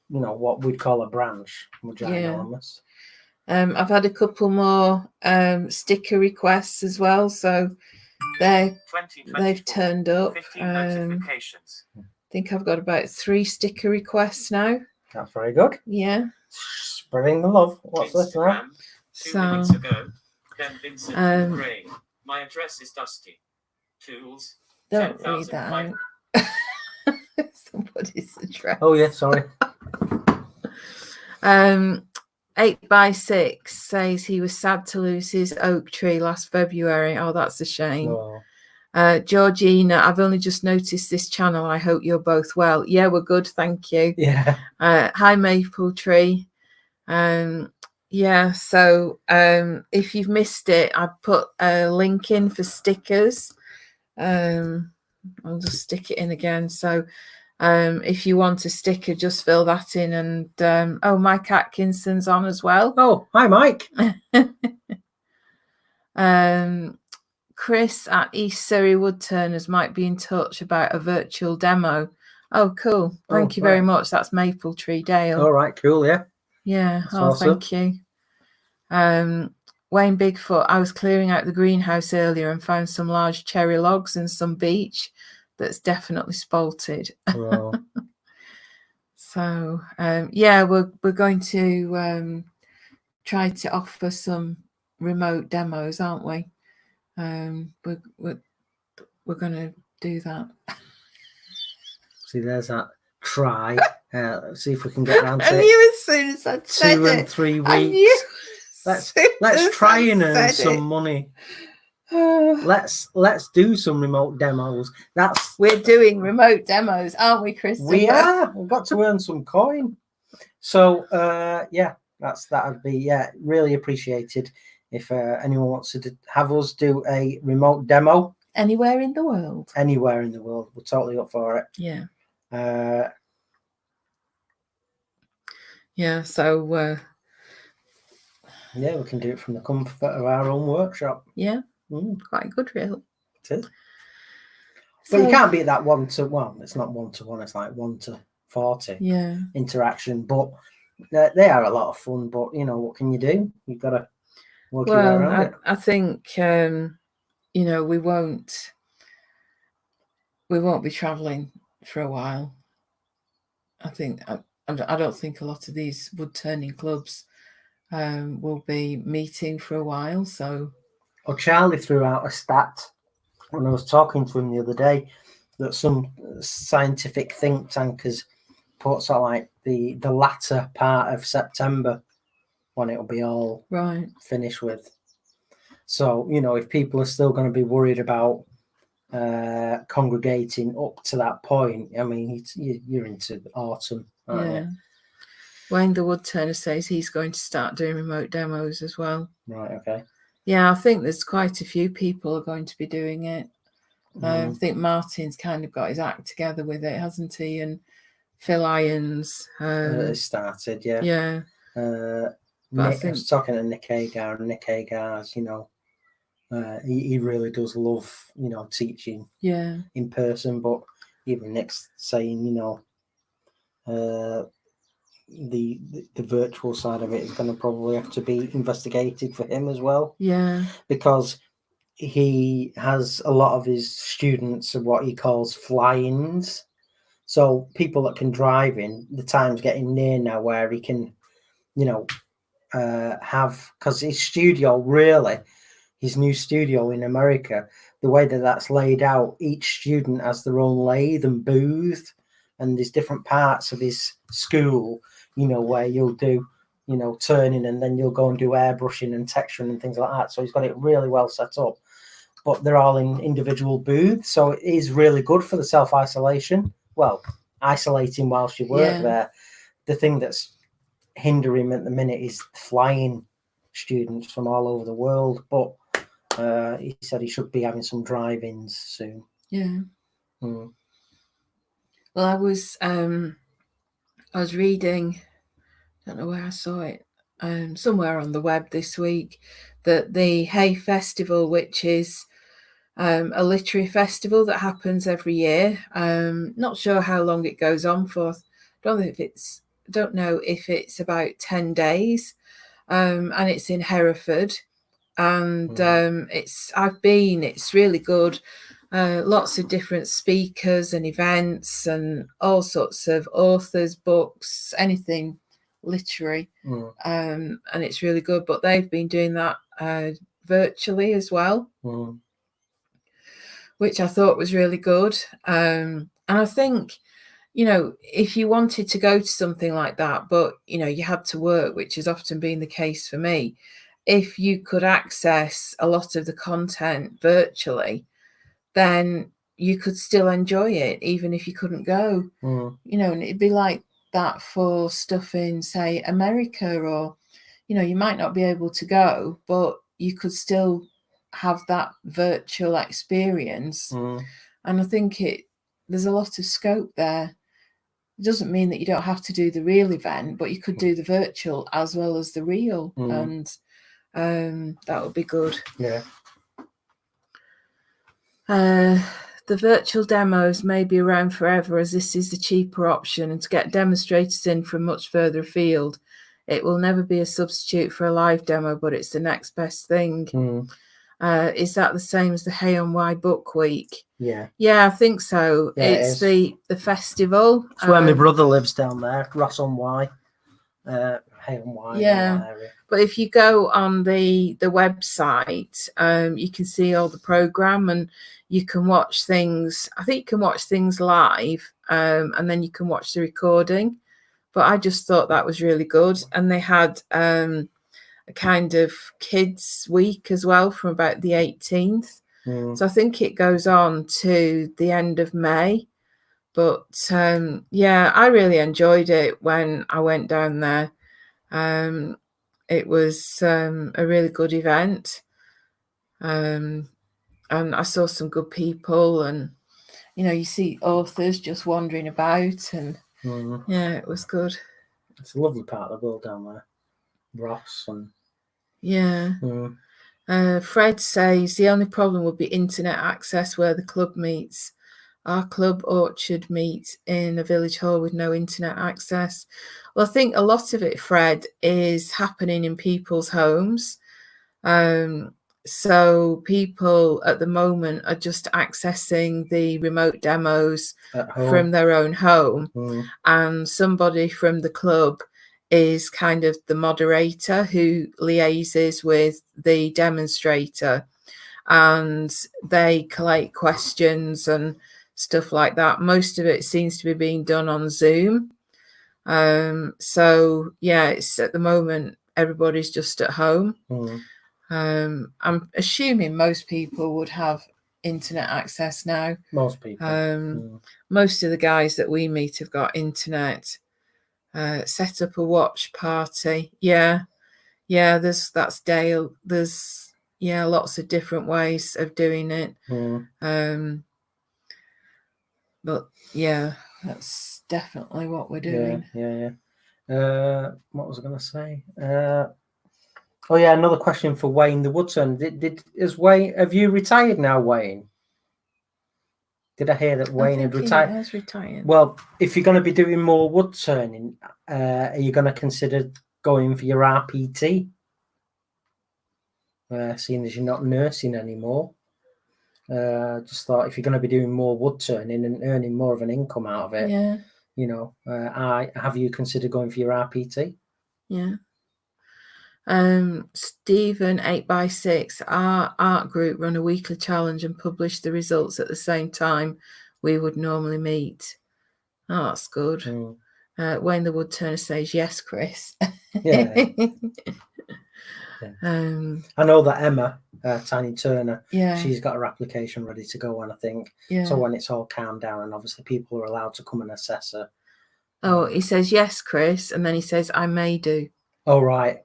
what we'd call a branch, ginormous. Yeah. I've had a couple more sticker requests as well, so they've turned up. 15 notifications. I think I've got about 3 sticker requests now. That's very good. Yeah. Spreading the love. What's this now? 2 minutes ago. Then Vincent Gray. My address is Dusty. Tools. Don't read that out. Somebody's address. Oh yeah, sorry. 8x6 says he was sad to lose his oak tree last February. Oh, that's a shame. Oh. Georgina, I've only just noticed this channel. I hope you're both well. Yeah, we're good, thank you. Yeah. Hi, Maple Tree. Yeah, so if you've missed it, I put a link in for stickers. I'll just stick it in again. So if you want a sticker, just fill that in. And oh, Mike Atkinson's on as well. Oh, hi, Mike. Chris at East Surrey Woodturners might be in touch about a virtual demo. Oh, cool. Thank you very much. That's Maple Tree Dale. All right, cool, yeah. Yeah. That's oh, awesome. Thank you. Wayne Bigfoot, I was clearing out the greenhouse earlier and found some large cherry logs and some beech that's definitely spalted. Wow. So, yeah, we're going to try to offer some remote demos, aren't we? We're going to do that. See, there's that try. Let's see if we can get around to I knew as soon as I said 2 and it. 3 I weeks. knew Let's try and earn said some it. money. Let's do some remote demos. We're doing remote demos, aren't we, Christopher? We are. We've got to earn some coin. So yeah, that'd be really appreciated if anyone wants to have us do a remote demo anywhere in the world. Anywhere in the world, we're totally up for it. Yeah. Yeah. So. Yeah, we can do it from the comfort of our own workshop. Yeah. Quite good, really. It is. But you can't beat that 1-to-1. It's not 1-to-1. It's like 1-to-40 interaction. But they are a lot of fun. But what can you do? You've got to work your way around it. I think we won't be traveling for a while. I don't think a lot of these wood turning clubs will be meeting for a while. So. Well, Charlie threw out a stat when I was talking to him the other day that some scientific think tank has put sort of like the latter part of September when it'll be all finished with. So, if people are still going to be worried about congregating up to that point, I mean, you're into autumn, aren't you? Wayne the Woodturner says he's going to start doing remote demos as well. Right, okay. Yeah, I think there's quite a few people are going to be doing it. I think Martin's kind of got his act together with it, hasn't he? And Phil Irons started, yeah. Yeah. I was talking to Nick Agar, and Nick Agar's, he really does love, teaching in person. But even Nick's saying, the virtual side of it is going to probably have to be investigated for him as well. Yeah. Because he has a lot of his students are what he calls fly-ins. So people that can drive in, the time's getting near now where he can, have, because his studio really, his new studio in America, the way that that's laid out, each student has their own lathe and booth, and there's different parts of his school, where you'll do, turning, and then you'll go and do airbrushing and texturing and things like that. So he's got it really well set up, but they're all in individual booths. So it is really good for the self-isolation. Well, isolating whilst you work there. The thing that's hindering him at the minute is flying students from all over the world. But he said he should be having some drive-ins soon. Yeah. Well, I was reading, I don't know where I saw it, somewhere on the web this week, that the Hay Festival, which is a literary festival that happens every year, not sure how long it goes on for. Don't know if it's about 10 days, and it's in Hereford, and it's really good. Lots of different speakers and events and all sorts of authors, books, anything literary. And it's really good. But they've been doing that virtually as well, which I thought was really good. And I think, if you wanted to go to something like that, but, you had to work, which has often been the case for me, if you could access a lot of the content virtually, then you could still enjoy it, even if you couldn't go. And it'd be like that for stuff in, say, America, or, you might not be able to go, but you could still have that virtual experience. and I think there's a lot of scope there. It doesn't mean that you don't have to do the real event, but you could do the virtual as well as the real, and that would be good. Yeah. The virtual demos may be around forever, as this is the cheaper option, and to get demonstrators in from much further afield, it will never be a substitute for a live demo, but it's the next best thing. Is that the same as the Hay on Wye Book Week? Yeah. Yeah, I think so. Yeah, it's the festival. It's where my brother lives down there, Ross on Wye. Hay on Wye. Yeah. Area. But if you go on the website, you can see all the program, and you can watch things. I think you can watch things live, and then you can watch the recording. But I just thought that was really good. And they had a kind of kids week as well from about the 18th. So I think it goes on to the end of May. But yeah, I really enjoyed it when I went down there. It was a really good event. And I saw some good people, and you see authors just wandering about, and yeah, it was good. It's a lovely part of the world down there, Ross, and yeah. Fred says the only problem would be internet access where the club meets. Our club Orchard meets in a village hall with no internet access. Well, I think a lot of it, Fred, is happening in people's homes. So people at the moment are just accessing the remote demos from their own home. And somebody from the club is kind of the moderator who liaises with the demonstrator, and they collate questions and stuff like that. Most of it seems to be being done on Zoom. So yeah, it's at the moment everybody's just at home. I'm assuming most people would have internet access now. Most people. Most of the guys that we meet have got internet. Set up a watch party. Yeah, that's Dale. There's lots of different ways of doing it. But yeah, that's definitely what we're doing. Yeah. What was I going to say? Oh yeah, another question for Wayne the Woodturn. Have you retired now, Wayne? Did I hear that Wayne had retired? He has retired. Well, if you're going to be doing more wood turning, are you going to consider going for your RPT? Seeing as you're not nursing anymore. Just thought if you're going to be doing more wood turning and earning more of an income out of it, have you considered going for your RPT? Yeah. Stephen 8x6, our art group run a weekly challenge and publish the results at the same time we would normally meet. Oh, that's good. Wayne the Woodturner says yes, Chris. Yeah. I know that Emma Tiny Turner, she's got her application ready to go on, I think. So when it's all calmed down and obviously people are allowed to come and assess her. Oh, he says yes, Chris, and then he says I may do. Oh, right.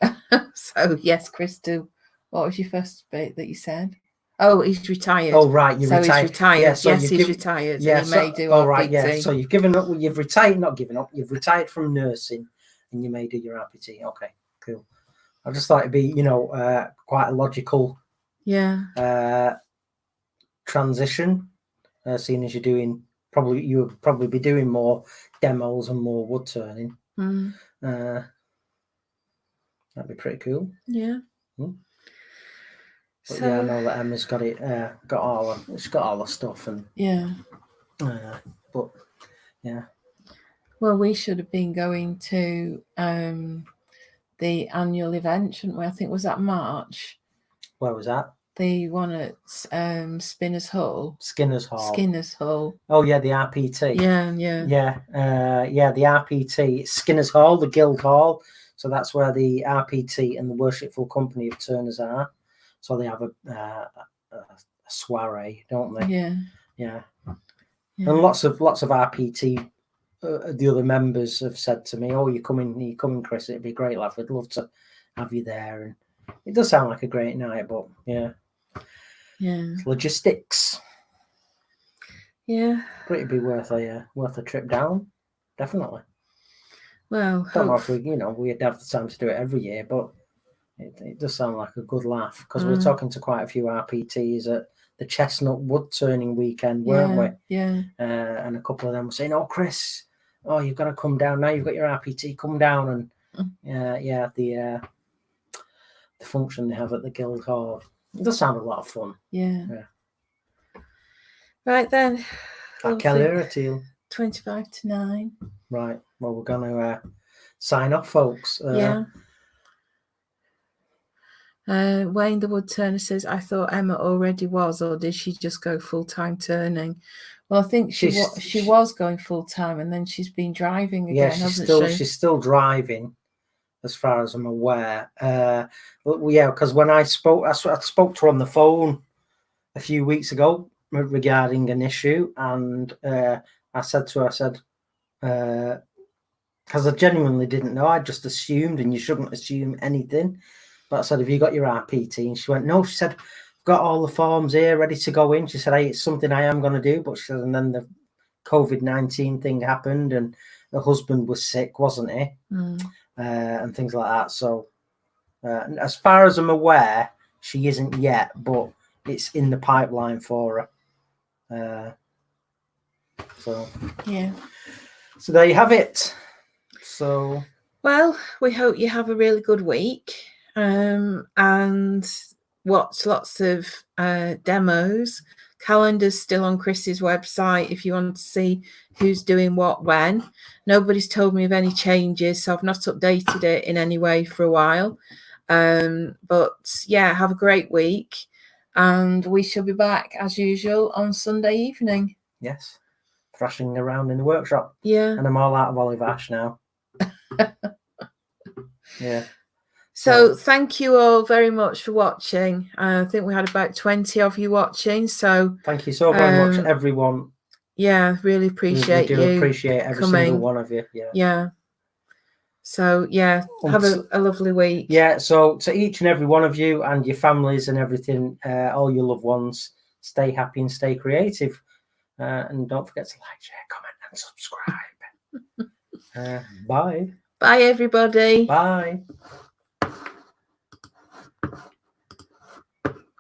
So yes, Chris, do. What was your first bit that you said? Oh, he's retired. Oh, right. He's retired. Yeah, so yes, he's retired. Yeah, and he may do RPT. Oh, right. Yeah. So you've given up. You've retired. Not given up. You've retired from nursing, and you may do your RPT. Okay, cool. I just thought it'd be, quite a logical. Transition. Seeing as you would probably be doing more demos and more wood turning. That'd be pretty cool. Yeah. But yeah, I know that Emma's got it. Got all the stuff and. But yeah. Well, we should have been going to the annual event, shouldn't we? I think was that March. Where was that? The one at Skinner's Hall. Skinner's Hall. Oh yeah, the RPT. Yeah. The RPT. Skinner's Hall, the Guild Hall. So that's where the RPT and the Worshipful Company of Turners are. So they have a soiree, don't they? Yeah. And lots of RPT. The other members have said to me, "Oh, you're coming, Chris. It'd be great, lad. We'd love to have you there." And it does sound like a great night, but yeah. Logistics. Yeah. But it'd be worth a trip down, definitely. Well, Don't know if we'd have the time to do it every year, but it does sound like a good laugh because we're talking to quite a few RPTs at the Chestnut Wood turning weekend, weren't we? Yeah. And a couple of them were saying, "Oh, Chris, oh, you've got to come down now. You've got your RPT, come down." And the function they have at the Guildhall, it does sound a lot of fun. Yeah. Right then. Kelly Teal. 25 to 9. Right. Well, we're going to sign off, folks. Wayne the Wood Turner says, I thought Emma already was, or did she just go full-time turning? Well, I think she was going full-time, and then she's been driving again, hasn't she? She's still driving, as far as I'm aware. Because when I spoke to her on the phone a few weeks ago regarding an issue, and I said to her, because I genuinely didn't know, I just assumed, and you shouldn't assume anything. But I said, have you got your RPT? And she went, no. She said, I've got all the forms here ready to go in. She said, hey, it's something I am going to do. But she said, and then the COVID-19 thing happened, and her husband was sick, wasn't he? And things like that. So as far as I'm aware, she isn't yet, but it's in the pipeline for her. So there you have it. So, well, we hope you have a really good week, and watch lots of demos. Calendar's still on Chris's website if you want to see who's doing what when. Nobody's told me of any changes, so I've not updated it in any way for a while. But yeah, have a great week, and we shall be back as usual on Sunday evening. Yes, thrashing around in the workshop. Yeah, and I'm all out of olive ash now. Yeah. So thank you all very much for watching. I think we had about 20 of you watching. So thank you so very much, everyone. Yeah, really appreciate we do appreciate every single one of you. Yeah. So yeah, have a lovely week. Yeah. So to each and every one of you and your families and everything, all your loved ones, stay happy and stay creative. And don't forget to like, share, comment, and subscribe. Bye. Bye, everybody. Bye.